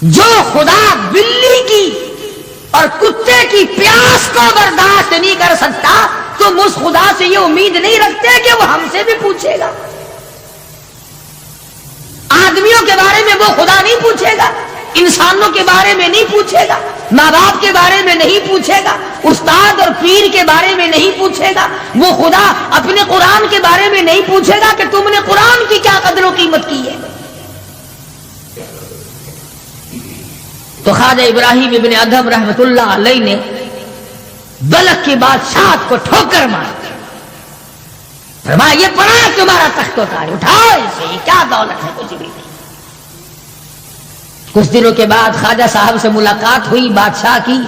جو خدا بلی کی اور کتے کی پیاس کو برداشت نہیں کر سکتا تم اس خدا سے یہ امید نہیں رکھتے کہ وہ ہم سے بھی پوچھے گا۔ آدمیوں کے بارے میں وہ خدا نہیں پوچھے گا، انسانوں کے بارے میں نہیں پوچھے گا، ماں باپ کے بارے میں نہیں پوچھے گا، استاد اور پیر کے بارے میں نہیں پوچھے گا، وہ خدا اپنے قرآن کے بارے میں نہیں پوچھے گا کہ تم نے قرآن کی کیا قدر و قیمت کی ہے۔ تو خواجہ ابراہیم ابن ادھم رحمت اللہ علیہ نے بلخ کی بادشاہت کو ٹھوکر مار دی، فرمایا یہ پڑا ہے تمہارا تخت و تاج، اٹھاؤ اسے، یہ کیا دولت ہے، کچھ بھی نہیں۔ کچھ دنوں کے بعد خواجہ صاحب سے ملاقات ہوئی بادشاہ کی،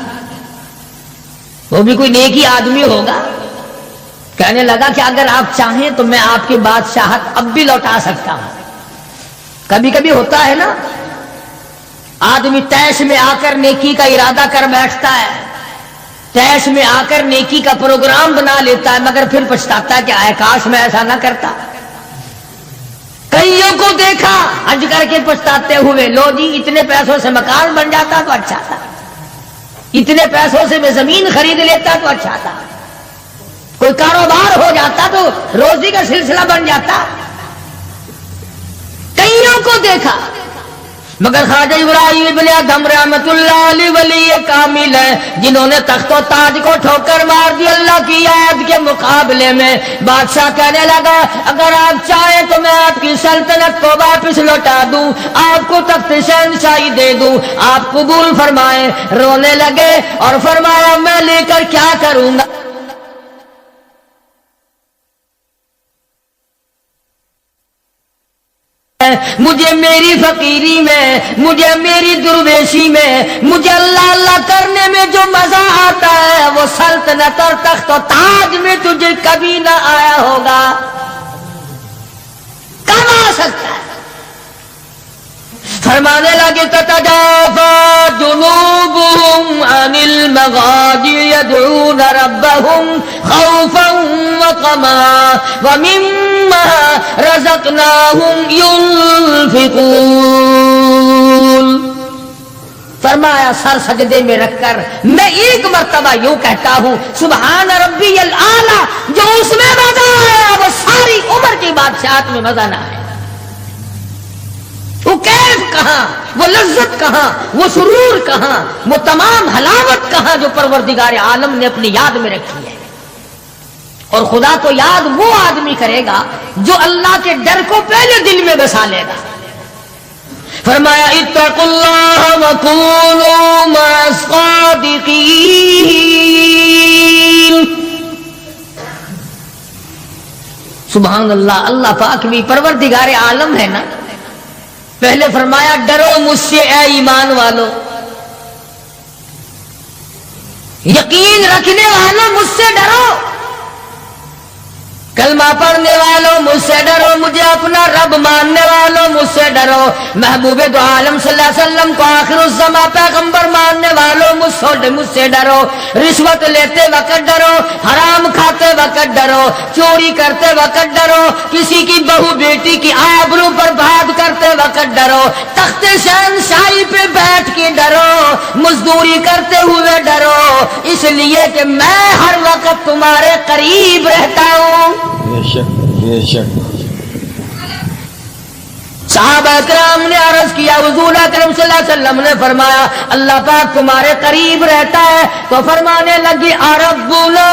وہ بھی کوئی نیکی آدمی ہوگا، کہنے لگا کہ اگر آپ چاہیں تو میں آپ کی بادشاہت اب بھی لوٹا سکتا ہوں۔ کبھی کبھی ہوتا ہے نا، آدمی تیش میں آ کر نیکی کا ارادہ کر بیٹھتا ہے، تیش میں آ کر نیکی کا پروگرام بنا لیتا ہے، مگر پھر پچھتاتا ہے کہ آئے کاش میں ایسا نہ کرتا۔ کئیوں کو دیکھا حج کر کے پچھتاتے ہوئے، لو جی اتنے پیسوں سے مکان بن جاتا تو اچھا تھا، اتنے پیسوں سے میں زمین خرید لیتا تو اچھا تھا، کوئی کاروبار ہو جاتا تو روزی کا سلسلہ بن جاتا۔ کئیوں کو دیکھا، مگر خواجہ ابراہیم ابن ادھم رحمت اللہ علیہ ولی کامل ہے، جنہوں نے تخت و تاج کو ٹھوکر مار دی اللہ کی آیت کے مقابلے میں۔ بادشاہ کہنے لگا اگر آپ چاہیں تو میں آپ کی سلطنت کو واپس لوٹا دوں، آپ کو تخت شہنشاہی دے دوں، آپ قبول فرمائیں۔ رونے لگے اور فرمایا میں لے کر کیا کروں گا، مجھے میری فقیری میں، مجھے میری درویشی میں، مجھے اللہ اللہ کرنے میں جو مزہ آتا ہے وہ سلطنت اور تخت و تاج میں تجھے کبھی نہ آیا ہوگا، کب آ سکتا ہے؟ فرمانے لگے تتجافا جنوبهم عن المضاجع يدعون ربهم خوفا وطمعا ومما رزقناهم ينفقون۔ فرمایا سر سجدے میں رکھ کر میں ایک مرتبہ یوں کہتا ہوں سبحان ربی الاعلی، جو اس میں مزہ آیا وہ ساری عمر کی بادشاہت میں مزہ نہ ہے۔ وہ کیف کہاں، وہ لذت کہاں، وہ سرور کہاں، وہ تمام حلاوت کہاں جو پروردگار عالم نے اپنی یاد میں رکھی ہے۔ اور خدا تو یاد وہ آدمی کرے گا جو اللہ کے ڈر کو پہلے دل میں بسا لے گا۔ فرمایا اتقوا اللہ وکونوا مع الصادقین۔ سبحان اللہ، اللہ پاک بھی پروردگار عالم ہے نا۔ پہلے فرمایا ڈرو مجھ سے اے ایمان والو، یقین رکھنے والوں مجھ سے ڈرو، کلمہ پڑھنے والوں مجھ سے ڈرو، مجھے اپنا رب ماننے والوں مجھ سے ڈرو، محبوب دو عالم صلی اللہ علیہ وسلم کو آخر الزماں پیغمبر ماننے والوں مجھ سے ڈرو، رشوت لیتے وقت ڈرو، حرام کھاتے وقت ڈرو، چوری کرتے وقت ڈرو، کسی کی بہو بیٹی کی آبرو پر بات کرتے وقت ڈرو، تخت شہنشاہی پہ بیٹھ کے ڈرو، مزدوری کرتے ہوئے ڈرو، اس لیے کہ میں ہر وقت تمہارے قریب رہتا ہوں۔ بے شک بے شک۔ صحابہ کرام نے عرض کیا حضور اکرم صلی اللہ علیہ وسلم نے فرمایا اللہ پاک تمہارے قریب رہتا ہے، تو فرمانے لگی ربنا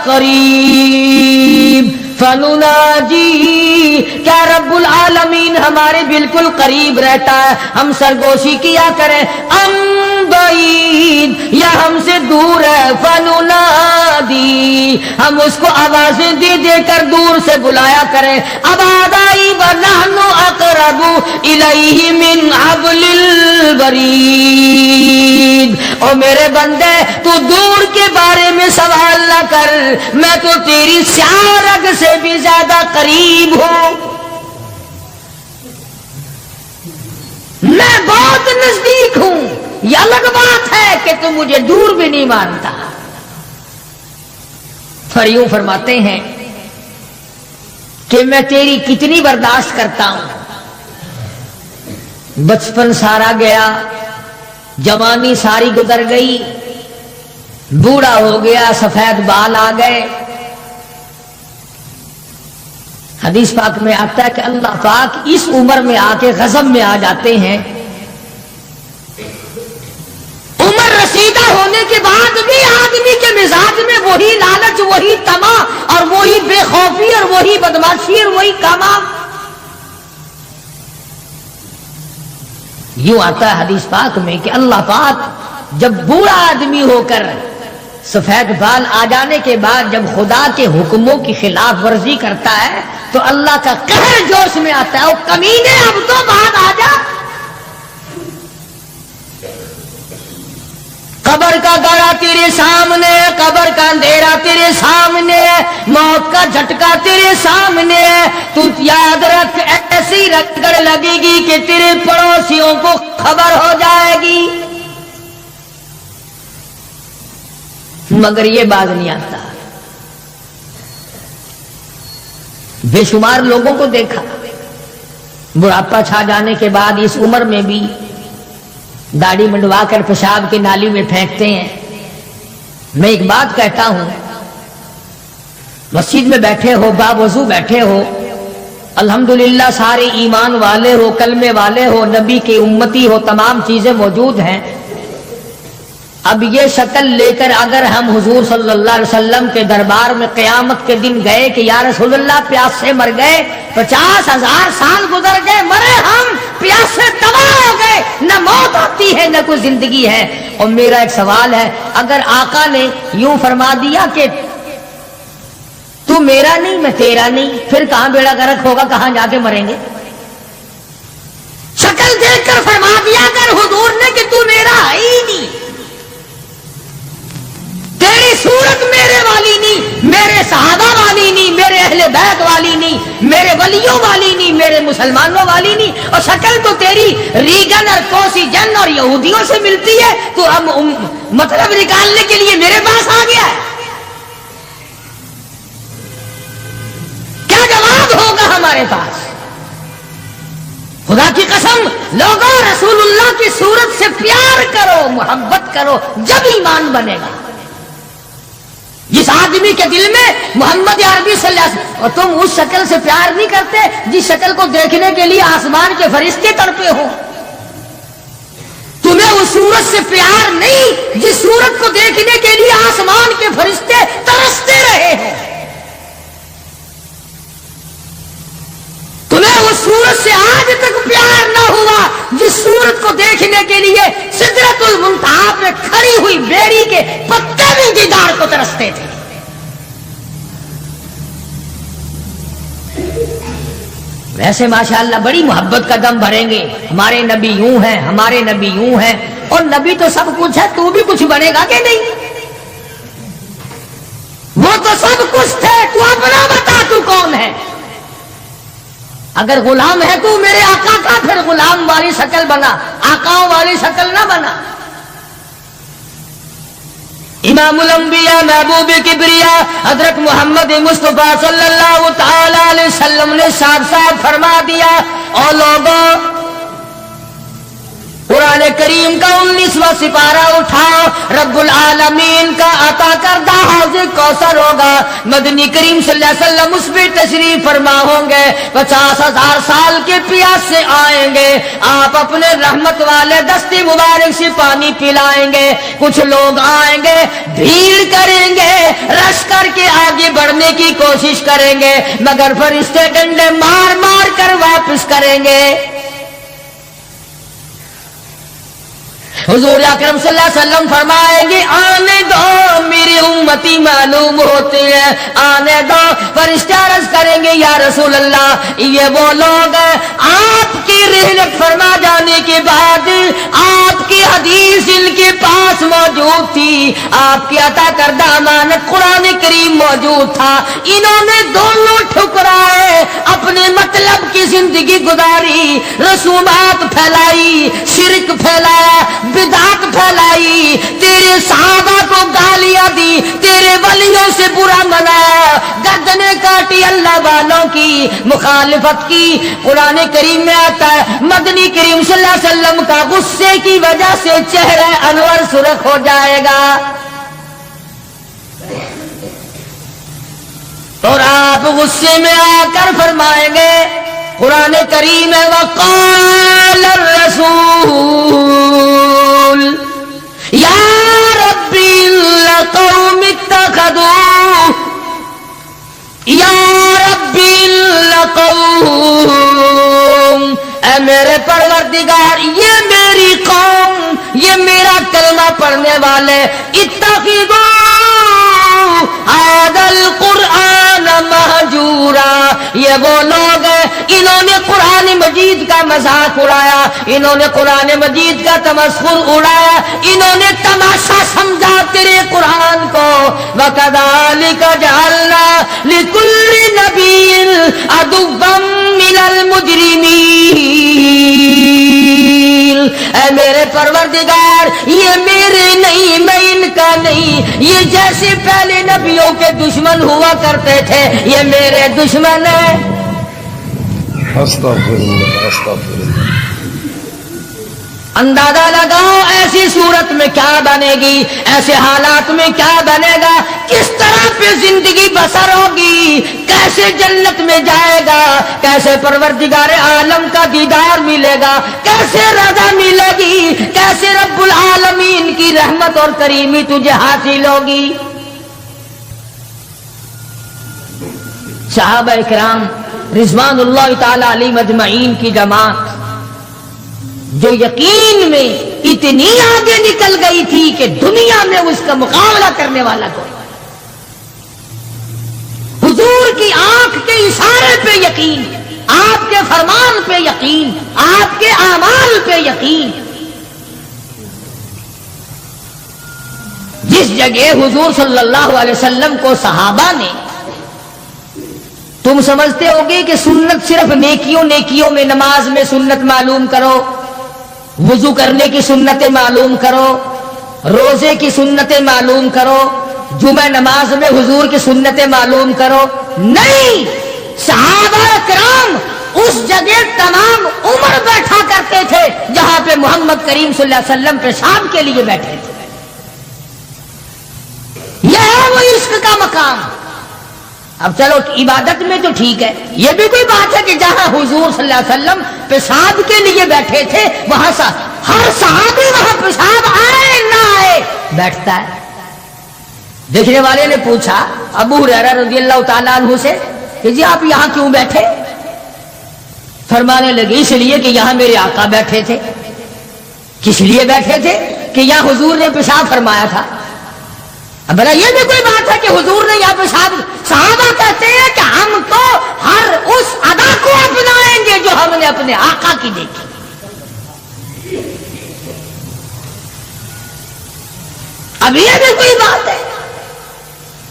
قریب فنناجی، کیا رب العالمین ہمارے بالکل قریب رہتا ہے، ہم سرگوشی کیا کریں، ام بعید، یا ہم سے دور ہے، فننادی، ہم اس کو آوازیں دے دے کر دور سے بلایا کریں، ابادائی ونحن اقرب الیہ من حبل الورید۔ او میرے بندے تو دور کے بارے میں سوال نہ کر، میں تو تیری سیاہ رگ سے بھی زیادہ قریب ہوں، میں بہت نزدیک ہوں۔ یہ الگ بات ہے کہ تم مجھے دور بھی نہیں مانتا۔ اور یوں فرماتے ہیں کہ میں تیری کتنی برداشت کرتا ہوں، بچپن سارا گیا، جوانی ساری گزر گئی، بوڑھا ہو گیا، سفید بال آ گئے، حدیث پاک میں آتا ہے کہ اللہ پاک اس عمر میں آ کے غضب میں آ جاتے ہیں. عمر رسیدہ ہونے کے بعد بھی آدمی کے مزاج میں وہی لالچ، وہی طمع اور وہی بے خوفی اور وہی بدماشی اور وہی کام. یوں آتا ہے حدیث پاک میں کہ اللہ پاک جب بوڑھا آدمی ہو کر سفید بال آ جانے کے بعد جب خدا کے حکموں کی خلاف ورزی کرتا ہے تو اللہ کا قہر جوش میں آتا ہے. او کمینے اب تو بعد آ جا. قبر کا گڑا تیرے سامنے، قبر کا اندھیرا تیرے سامنے، موت کا جھٹکا تیرے سامنے. تو یاد رکھ ایسی رگڑ لگے گی کہ تیرے پڑوسیوں کو خبر ہو جائے گی. مگر یہ باز نہیں آتا. بے شمار لوگوں کو دیکھا بڑھاپا چھا جانے کے بعد اس عمر میں بھی داڑھی منڈوا کر پیشاب کی نالی میں پھینکتے ہیں. میں ایک بات کہتا ہوں، مسجد میں بیٹھے ہو، باوضو بیٹھے ہو، الحمدللہ سارے ایمان والے ہو، کلمے والے ہو، نبی کی امتی ہو، تمام چیزیں موجود ہیں. اب یہ شکل لے کر اگر ہم حضور صلی اللہ علیہ وسلم کے دربار میں قیامت کے دن گئے کہ یا رسول اللہ پیاس سے مر گئے، 50,000 سال گزر گئے، مرے ہم پیاس سے تباہ ہو گئے، نہ موت آتی ہے نہ کوئی زندگی ہے. اور میرا ایک سوال ہے، اگر آقا نے یوں فرما دیا کہ تو میرا نہیں میں تیرا نہیں، پھر کہاں بیڑا غرق ہوگا، کہاں جا کے مریں گے؟ شکل دیکھ کر فرما دیا کر حضور نے کہ تو میرا ہے ہی نہیں، تیری صورت میرے والی نہیں، میرے صحابہ والی نہیں، میرے اہل بیت والی نہیں، میرے ولیوں والی نہیں، میرے مسلمانوں والی نہیں، اور شکل تو تیری ریگن اور کوسی جن اور یہودیوں سے ملتی ہے. تو اب مطلب نکالنے کے لیے میرے پاس آ گیا ہے. کیا جواب ہوگا ہمارے پاس؟ خدا کی قسم لوگوں، رسول اللہ کی صورت سے پیار کرو، محبت کرو، جب ایمان بنے گا. جس آدمی کے دل میں محمد عربی صلی اللہ علیہ وسلم، اور تم اس شکل سے پیار نہیں کرتے جس شکل کو دیکھنے کے لیے آسمان کے فرشتے تڑپے ہو. تمہیں اس صورت سے پیار نہیں جس صورت کو دیکھنے کے لیے آسمان کے فرشتے ترستے رہے ہیں. تمہیں اس صورت سے آج تک پیار نہ ہوا جس صورت کو دیکھنے کے لیے سدرۃ المنتہا پہ کھڑی ہوئی بیری کے پتے بھی دیدار کو ترستے تھے. ویسے ماشاءاللہ بڑی محبت کا دم بھریں گے، ہمارے نبی یوں ہیں، ہمارے نبی یوں ہیں. اور نبی تو سب کچھ ہے، تو بھی کچھ بنے گا کہ نہیں؟ وہ تو سب کچھ تھے، تو اپنا بتا تو کون ہے؟ اگر غلام ہے تو میرے آقا کا، پھر غلام والی شکل بنا، آقاؤں والی شکل نہ بنا. امام الانبیاء محبوب کبریا حضرت محمد مصطفیٰ صلی اللہ تعالی علیہ وسلم نے صاف صاف فرما دیا، اور لوگوں قرآن کریم کا 19واں سپارہ اٹھاؤ، رب العالمین کا عطا کردہ حوض کوثر ہوگا، مدنی کریم صلی اللہ علیہ وسلم اس پہ تشریف فرما ہوں گے، 50,000 سال کے پیاس سے آئیں گے، آپ اپنے رحمت والے دستے مبارک سے پانی پلائیں گے. کچھ لوگ آئیں گے، بھیڑ کریں گے، رش کر کے آگے بڑھنے کی کوشش کریں گے، مگر فرشتے ڈنڈے مار مار کر واپس کریں گے. حضور اکرم صلی اللہ علیہ وسلم فرمائیں گے آنے دو میری امتی معلوم ہوتی ہے، آنے دو. فرشتے عرض کریں گے یا رسول اللہ یہ وہ لوگ ہیں آپ کی رحلت فرما جانے کے بعد آپ کی حدیث ان کے پاس موجود تھی، آپ کی عطا کردہ امانت قرآن کریم موجود تھا، انہوں نے دونوں ٹھکرائے، اپنے مطلب کی زندگی گزاری، رسومات پھیلائی، شرک پھیلایا، بدعت پھیلائی، تیرے صحابہ کو گالیاں دی، تیرے ولیوں سے برا منایا، گردنیں کاٹی اللہ والوں کی، مخالفت کی. قرآن کریم میں آتا ہے مدنی کریم صلی اللہ علیہ وسلم کا غصے کی وجہ سے چہرہ انور سرخ ہو جائے گا. اور آپ غصے میں آ کر فرمائیں گے، قرآن کریم ہے وقال الرسول یا ربی القوم اتخذوا یا ربی القوم، اے میرے پروردگار یہ میری قوم، یہ میرا کلمہ پڑھنے والے، اتخذوا هذا القرآن مہجورا، یہ وہ لوگ ہیں انہوں نے قرآن مجید کا مذاق اڑایا، انہوں نے قرآن مجید کا تمسخر اڑایا، انہوں نے تماشا سمجھا تیرے قرآن کو۔ وَكَذَلِكَ جَعَلْنَا لِكُلِّ نَبِيٍّ عَدُوًّا مِّنَ الْمُجْرِمِينَ، اے میرے پروردگار یہ میرے نہیں، میں ان کا نہیں، یہ جیسے پہلے نبیوں کے دشمن ہوا کرتے تھے یہ میرے دشمن ہیں۔ استغفراللہ استغفراللہ۔ اندازہ لگاؤ ایسی صورت میں کیا بنے گی، ایسے حالات میں کیا بنے گا، کس طرح پہ زندگی بسر ہوگی، کیسے جنت میں جائے گا، کیسے پروردگار عالم کا دیدار ملے گا، کیسے رضا ملے گی، کیسے رب العالمین کی رحمت اور کریمی تجھے حاصل ہوگی۔ صحابہ اکرام رضوان اللہ تعالی علیہم اجمعین کی جماعت جو یقین میں اتنی آگے نکل گئی تھی کہ دنیا میں اس کا مقابلہ کرنے والا کوئی، حضور کی آنکھ کے اشارے پہ یقین، آپ کے فرمان پہ یقین، آپ کے اعمال پہ یقین۔ جس جگہ حضور صلی اللہ علیہ وسلم کو صحابہ نے، تم سمجھتے ہوگے کہ سنت صرف نیکیوں میں، نماز میں سنت معلوم کرو، وضو کرنے کی سنتیں معلوم کرو، روزے کی سنتیں معلوم کرو، جمعہ نماز میں حضور کی سنتیں معلوم کرو، نہیں، صحابہ کرام اس جگہ تمام عمر بیٹھا کرتے تھے جہاں پہ محمد کریم صلی اللہ علیہ وسلم پیشاب کے لیے بیٹھے تھے۔ یہ ہے وہ عشق کا مقام۔ اب چلو عبادت میں تو ٹھیک ہے، یہ بھی کوئی بات ہے کہ جہاں حضور صلی اللہ علیہ وسلم پیشاب کے لیے بیٹھے تھے وہاں ہر صحابی وہاں پیشاب آئے نہ آئے بیٹھتا ہے۔ دیکھنے والے نے پوچھا ابو ہریرہ رضی اللہ تعالیٰ عنہ سے کہ جی آپ یہاں کیوں بیٹھے؟ فرمانے لگے اس لیے کہ یہاں میرے آقا بیٹھے تھے۔ کس لیے بیٹھے تھے؟ کہ یہاں حضور نے پیشاب فرمایا تھا۔ اب بھلا یہ بھی کوئی بات ہے کہ حضور نے یہاں پیشاب، صحابہ کہتے ہیں کہ ہم تو ہر اس ادا کو اپنائیں گے جو ہم نے اپنے آقا کی دیکھی۔ اب یہ بھی کوئی بات ہے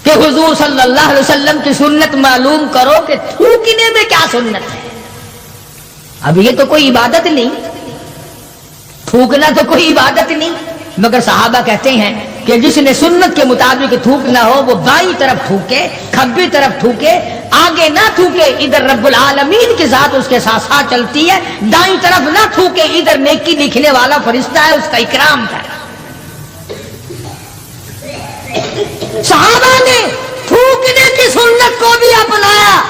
کہ حضور صلی اللہ علیہ وسلم کی سنت معلوم کرو کہ تھوکنے میں کیا سنت ہے۔ اب یہ تو کوئی عبادت نہیں، تھوکنا تو کوئی عبادت نہیں، مگر صحابہ کہتے ہیں کہ جس نے سنت کے مطابق تھوکنا ہو وہ بائیں طرف تھوکے، کھبی طرف تھوکے، آگے نہ تھوکے، ادھر رب العالمین کی ذات اس کے ساتھ ساتھ چلتی ہے، دائیں طرف نہ تھوکے، ادھر نیکی لکھنے والا فرشتہ ہے اس کا اکرام ہے۔ صحابہ نے تھوکنے کی سنت کو بھی اپنایا،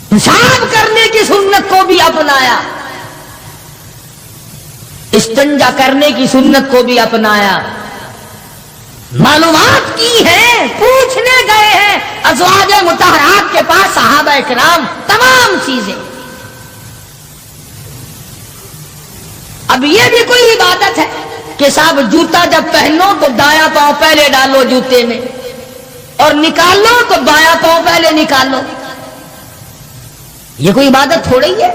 پیشاب کرنے کی سنت کو بھی اپنایا، استنجا کرنے کی سنت کو بھی اپنایا، معلومات کی ہیں، پوچھنے گئے ہیں ازواج مطہرات کے پاس صحابہ کرام تمام چیزیں۔ اب یہ بھی کوئی عبادت ہے کہ صاحب جوتا جب پہنو تو دایاں پاؤں پہلے ڈالو جوتے میں اور نکالو تو بایاں پاؤں پہلے نکالو؟ یہ کوئی عبادت تھوڑی ہے،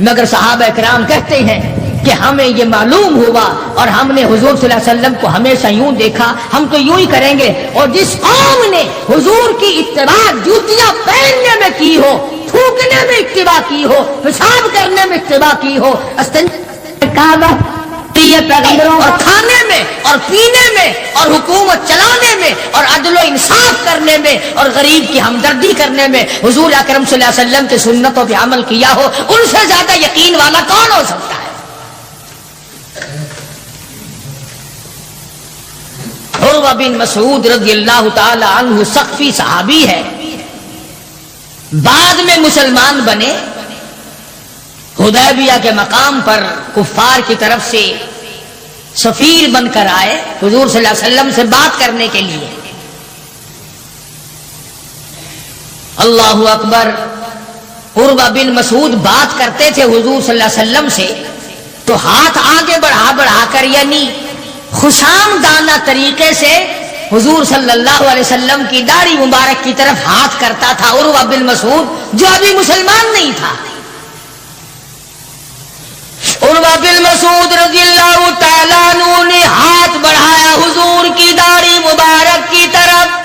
مگر صحابہ کرام کہتے ہیں کہ ہمیں یہ معلوم ہوا اور ہم نے حضور صلی اللہ علیہ وسلم کو ہمیشہ یوں دیکھا، ہم تو یوں ہی کریں گے۔ اور جس قوم نے حضور کی اتباع جوتیاں پہننے میں کی ہو، تھوکنے میں اتباع کی ہو، پیشاب کرنے میں اتباع کی ہو، اور کھانے میں اور پینے میں اور حکومت چلانے میں اور عدل و انصاف کرنے میں اور غریب کی ہمدردی کرنے میں حضور اکرم صلی اللہ علیہ وسلم کی سنتوں پہ عمل کیا ہو، ان سے زیادہ یقین والا کون ہو سکتا ہے؟ عروہ بن مسعود رضی اللہ تعالی عنہ سقفی صحابی ہے، بعد میں مسلمان بنے، حدیبیہ کے مقام پر کفار کی طرف سے سفیر بن کر آئے حضور صلی اللہ علیہ وسلم سے بات کرنے کے لیے۔ اللہ اکبر، عروہ بن مسعود بات کرتے تھے حضور صلی اللہ علیہ وسلم سے تو ہاتھ آگے بڑھا بڑھا کر، یعنی خوشامدانہ طریقے سے حضور صلی اللہ علیہ وسلم کی داڑھی مبارک کی طرف ہاتھ کرتا تھا عروہ بن مسعود، جو ابھی مسلمان نہیں تھا۔ عروہ بن مسعود رضی اللہ تعالیٰ عنہ نے ہاتھ بڑھایا حضور کی داڑھی مبارک کی طرف،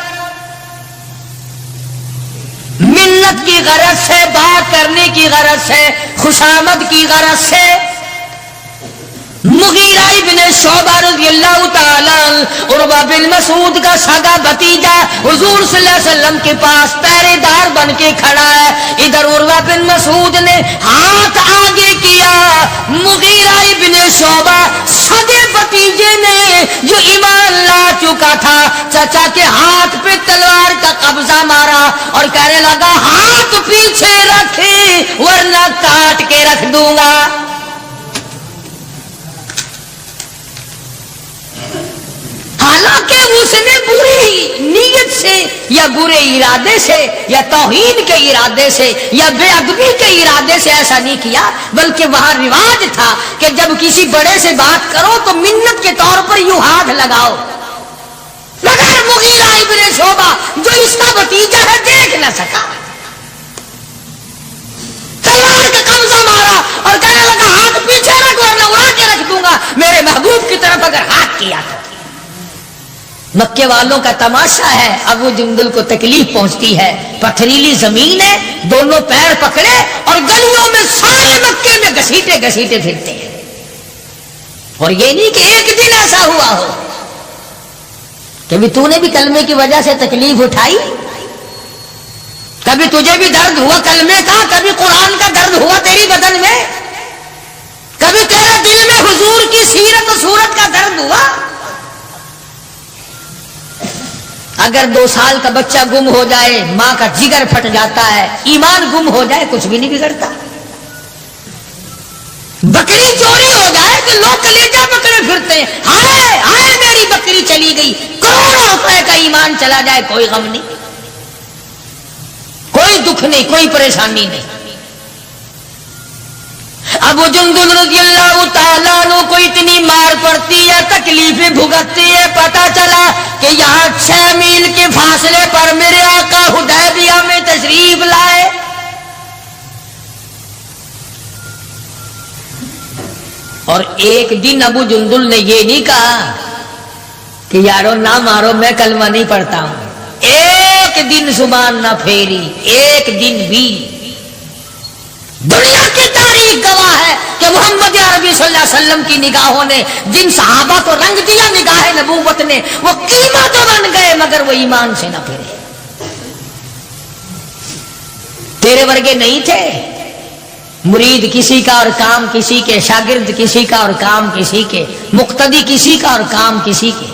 منت کی غرض سے، بات کرنے کی غرض سے، خوشامد کی غرض سے۔ مغیرہ ابن شعبہ رضی اللہ تعالیٰ عروہ بن مسعود کا سگا بھتیجا حضور صلی اللہ علیہ وسلم کے پاس پہرے دار بن کے کھڑا ہے۔ ادھر عروہ بن مسعود نے ہاتھ آگے کیا، مغیرہ ابن شعبہ سگے بھتیجے نے جو ایمان لا چکا تھا چچا کے ہاتھ پہ تلوار کا قبضہ مارا اور کہنے لگا ہاتھ پیچھے رکھے ورنہ کاٹ کے رکھ دوں گا۔ حالانکہ اس نے بری نیت سے یا برے ارادے سے یا توہین کے ارادے سے یا بے ادبی کے ارادے سے ایسا نہیں کیا، بلکہ وہاں رواج تھا کہ جب کسی بڑے سے بات کرو تو منت کے طور پر یوں ہاتھ لگاؤ، مگر مغیرہ ابن شعبہ جو اس کا بھتیجا ہے دیکھ نہ سکا، تلوار کا قبضہ مارا اور کہنے لگا ہاتھ پیچھے رکھ ورنہ اڑا کے رکھ دوں گا میرے محبوب کی طرف اگر ہاتھ کیا تو۔ مکے والوں کا تماشا ہے، ابو جندل کو تکلیف پہنچتی ہے، پتھریلی زمین ہے، دونوں پیر پکڑے اور گلیوں میں سارے مکے میں گھسیٹے گھسیٹے پھرتے ہیں۔ اور یہ نہیں کہ ایک دن ایسا ہوا ہو کبھی تو نے بھی کلمے کی وجہ سے تکلیف اٹھائی، کبھی تجھے بھی درد ہوا کلمے کا، کبھی قرآن کا درد ہوا تیری بدن میں، کبھی تیرے دل میں حضور کی سیرت و صورت کا درد ہوا۔ اگر 2 سال کا بچہ گم ہو جائے ماں کا جگر پھٹ جاتا ہے، ایمان گم ہو جائے کچھ بھی نہیں بگڑتا۔ بکری چوری ہو جائے تو لوگ کلیجہ پکڑے پھرتے ہیں، ہائے ہائے میری بکری چلی گئی، کروڑوں روپے کا ایمان چلا جائے کوئی غم نہیں، کوئی دکھ نہیں، کوئی پریشانی نہیں۔ ابو جندل رضی اللہ تعالیٰ عنہ کو اتنی مار پڑتی ہے، تکلیفیں بھگتتی ہے، پتا چلا کہ یہاں 6 میل کے فاصلے پر میرے آقا حدیبیہ میں تشریف لائے۔ اور ایک دن ابو جندل نے یہ نہیں کہا کہ یارو نہ مارو میں کلمہ نہیں پڑھتا ہوں، ایک دن زبان نہ پھیری، ایک دن بھی۔ دنیا کی تاریخ گواہ ہے کہ محمد عربی صلی اللہ علیہ وسلم کی نگاہوں نے جن صحابہ کو رنگ دیا نگاہ نبوت نے، وہ قیمت بن گئے مگر وہ ایمان سے نہ پھرے۔ تیرے ورگے نہیں تھے، مرید کسی کا اور کام کسی کے، شاگرد کسی کا اور کام کسی کے، مقتدی کسی کا اور کام کسی کے۔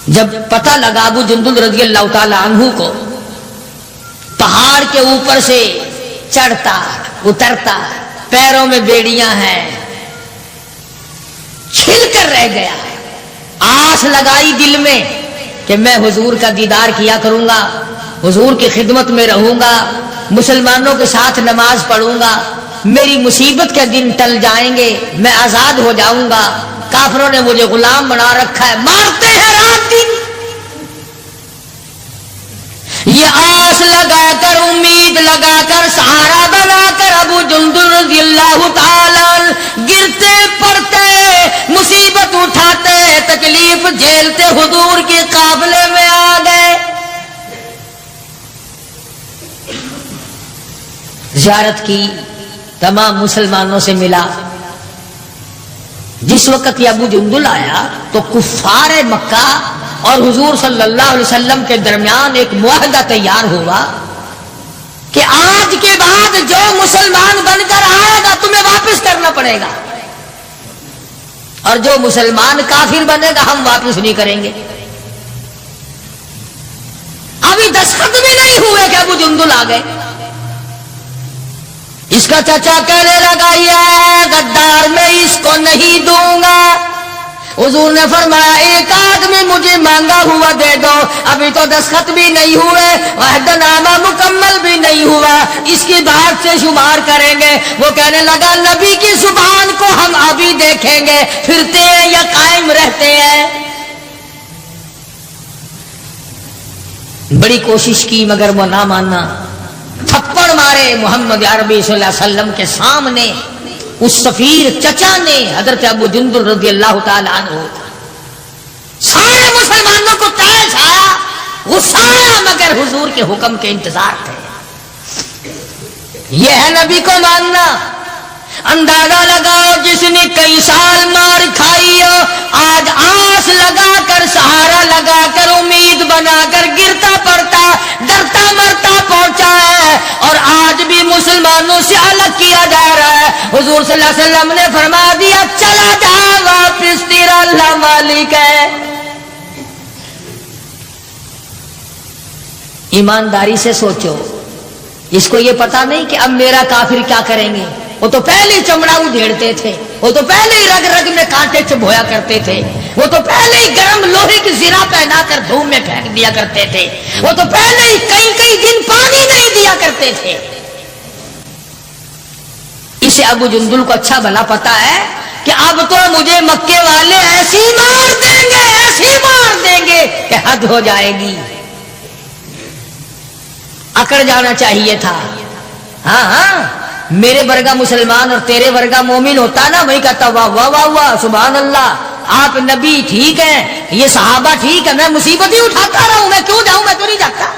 جب پتہ لگا ابو جندل رضی اللہ تعالی عنہ کو پہاڑ کے اوپر سے چڑھتا اترتا، پیروں میں بیڑیاں ہیں، چھل کر رہ گیا، آس لگائی دل میں کہ میں حضور کا دیدار کیا کروں گا، حضور کی خدمت میں رہوں گا، مسلمانوں کے ساتھ نماز پڑھوں گا، میری مصیبت کے دن ٹل جائیں گے، میں آزاد ہو جاؤں گا، کافروں نے مجھے غلام بنا رکھا ہے، مارتے ہیں رات دن۔ یہ آس لگا کر، امید لگا کر، سہارا بنا کر ابو جندل رضی اللہ تعالی گرتے پڑتے، مصیبت اٹھاتے، تکلیف جھیلتے حضور کے قافلے میں آ گئے۔ زیارت کی، تمام مسلمانوں سے ملا۔ جس وقت یہ ابو جندل آیا تو کفار مکہ اور حضور صلی اللہ علیہ وسلم کے درمیان ایک معاہدہ تیار ہوا کہ آج کے بعد جو مسلمان بن کر آئے گا تمہیں واپس کرنا پڑے گا، اور جو مسلمان کافر بنے گا ہم واپس نہیں کریں گے. ابھی دستخط بھی نہیں ہوئے کہ ابو جندل آ گئے. اس کا چچا کہنے لگا یہ غدار میں اس کو نہیں دوں گا. حضور نے فرمایا ایک آدمی مجھے مانگا ہوا دے دو. ابھی تو دستخط بھی نہیں ہوئے, عہد نامہ مکمل بھی نہیں ہوا, اس کی بات سے شمار کریں گے. وہ کہنے لگا نبی کی زبان کو ہم ابھی دیکھیں گے پھرتے ہیں یا قائم رہتے ہیں. بڑی کوشش کی مگر وہ نہ ماننا. تھپڑ مارے محمد عربی صلی اللہ علیہ وسلم کے سامنے. اس سفیر چچا نے حضرت ابو جندل رضی اللہ تعالیٰ عنہ, سارے مسلمانوں کو تیش آیا, غصہ آیا, مگر حضور کے حکم کے انتظار تھے. یہ ہے نبی کو ماننا. اندازہ لگاؤ جس نے کئی سال مار کھائی ہو, آج آس لگا کر, سہارا لگا کر, امید بنا کر گرتا پڑتا ڈرتا مرتا پہنچا ہے, اور آج بھی مسلمانوں سے الگ کیا جا رہا ہے. حضور صلی اللہ علیہ وسلم نے فرما دیا چلا جا واپس, تیرا اللہ مالک ہے. ایمانداری سے سوچو. اس کو یہ پتا نہیں کہ اب میرا کافر کیا کریں گے. وہ تو پہلے ہی چمڑا ادھیڑتے تھے, وہ تو پہلے ہی رگ رگ میں کانٹے چبھویا کرتے تھے, وہ تو پہلے ہی گرم لوہے کی زرہ پہنا کر دھوم میں پھینک دیا کرتے تھے, وہ تو پہلے ہی کئی کئی دن پانی نہیں دیا کرتے تھے. اسے ابو جندل کو اچھا بھلا پتا ہے کہ اب تو مجھے مکے والے ایسی مار دیں گے, ایسی مار دیں گے کہ حد ہو جائے گی. اکڑ جانا چاہیے تھا. ہاں ہاں, میرے ورگا مسلمان اور تیرے ورگا مومن ہوتا نا, وہی کہتا واہ واہ واہ واہ سبحان اللہ, آپ نبی ٹھیک ہیں, یہ صحابہ ٹھیک ہے, میں مصیبت ہی اٹھاتا رہا ہوں, میں کیوں جاؤں, میں تو نہیں جاتا.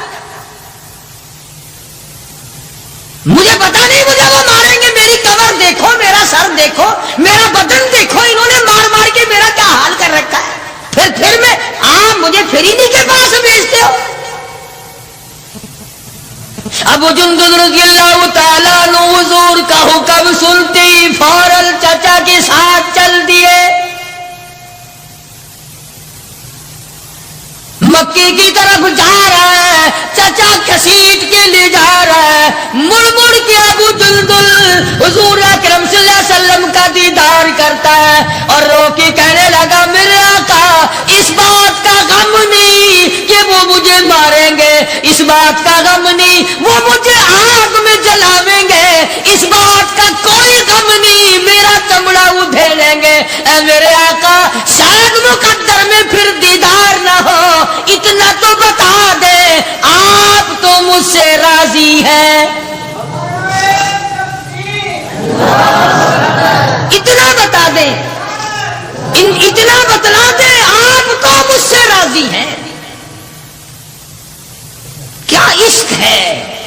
مجھے پتا نہیں مجھے وہ ماریں گے. میری کمر دیکھو, میرا سر دیکھو, میرا بدن دیکھو, انہوں نے مار مار کے میرا کیا حال کر رکھا ہے. پھر میں آپ مجھے فریدی کے پاس بھیجتے ہو. ابو جندل رضی اللہ تعالیٰ عنہ حضور کا حکم سنتے ہی فوراً چچا کے ساتھ چل دیے. مکے کی طرف جا رہا ہے, چچا کسیٹ کے لے جا رہا ہے. مڑ مڑ کے ابو جندل حضور اکرم صلی اللہ علیہ وسلم کا دیدار کرتا ہے اور رو کے کہنے لگا میرے آقا اس بات کا غم نہیں کہ وہ مجھے ماریں گے, اس بات کا غم نہیں وہ مجھے آگ میں جلاویں گے, اس بات کا کوئی غم نہیں میرا چمڑا ادھیڑیں گے. اے میرے آقا شاید مقدر میں پھر دیدار نہ ہو, اتنا تو بتا دے آپ تو مجھ سے راضی ہیں. اتنا بتا دیں, اتنا بتلا دیں آپ تو مجھ سے راضی ہیں. کیا عشق ہے,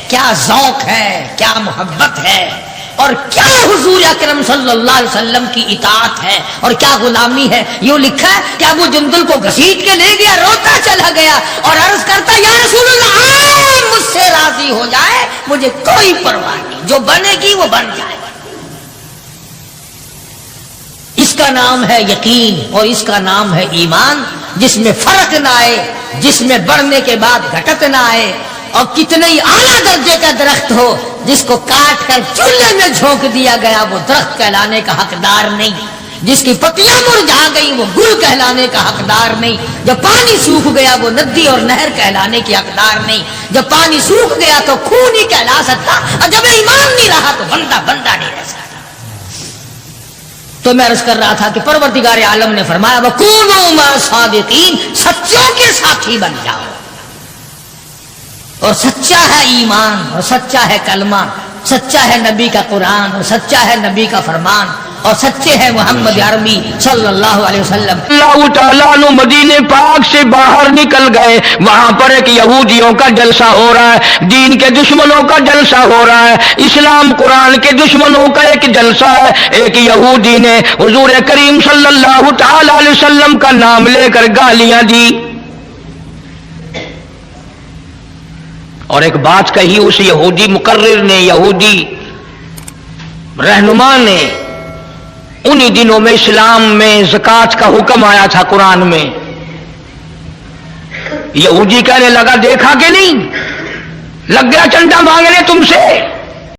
کیا ذوق ہے, کیا محبت ہے, اور کیا حضور اکرم صلی اللہ علیہ وسلم کی اطاعت ہے, اور کیا غلامی ہے. یوں لکھا ہے کہ ابو جندل کو گھسیٹ کے لے گیا, روتا چلا گیا اور عرض کرتا یا رسول اللہ آپ مجھ سے راضی ہو جائے, مجھے کوئی پرواہ نہیں, جو بنے گی وہ بن جائے. اس کا نام ہے یقین اور اس کا نام ہے ایمان, جس میں فرق نہ آئے, جس میں بڑھنے کے بعد گھٹت نہ آئے. اور کتنے ہی اعلیٰ درجے کا درخت ہو, جس کو کاٹ کر چولہے میں جھونک دیا گیا وہ درخت کہلانے کا حقدار نہیں. جس کی پتیاں مرجھا گئی وہ گل کہلانے کا حقدار نہیں. جب پانی سوکھ گیا وہ ندی اور نہر کہلانے کی حقدار نہیں. جب پانی سوکھ گیا تو خون نہیں کہلا سکتا, اور جب ایمان نہیں رہا تو بندہ بندہ نہیں رہ سکتا. تو میں عرض کر رہا تھا کہ پروردگار عالم نے فرمایا وَكُونُوا مَعَ الصَّادِقِينَ, سچوں کے ساتھی بن جاؤ. اور سچا ہے ایمان, اور سچا ہے کلمہ, سچا ہے نبی کا قرآن, اور سچا ہے نبی کا فرمان, اور سچے ہیں محمد عربی صلی اللہ علیہ وسلم. اللہ تعالیٰ عنہ مدینے پاک سے باہر نکل گئے. وہاں پر ایک یہودیوں کا جلسہ ہو رہا ہے, دین کے دشمنوں کا جلسہ ہو رہا ہے, اسلام قرآن کے دشمنوں کا ایک جلسہ ہے. ایک یہودی نے حضور کریم صلی اللہ تعالیٰ علیہ وسلم کا نام لے کر گالیاں دی اور ایک بات کہی. اس یہودی مقرر نے, یہودی رہنما نے انہی دنوں میں اسلام میں زکات کا حکم آیا تھا قرآن میں. یہودی کہنے لگا دیکھا کہ نہیں، لگ گیا چندہ مانگنے تم سے.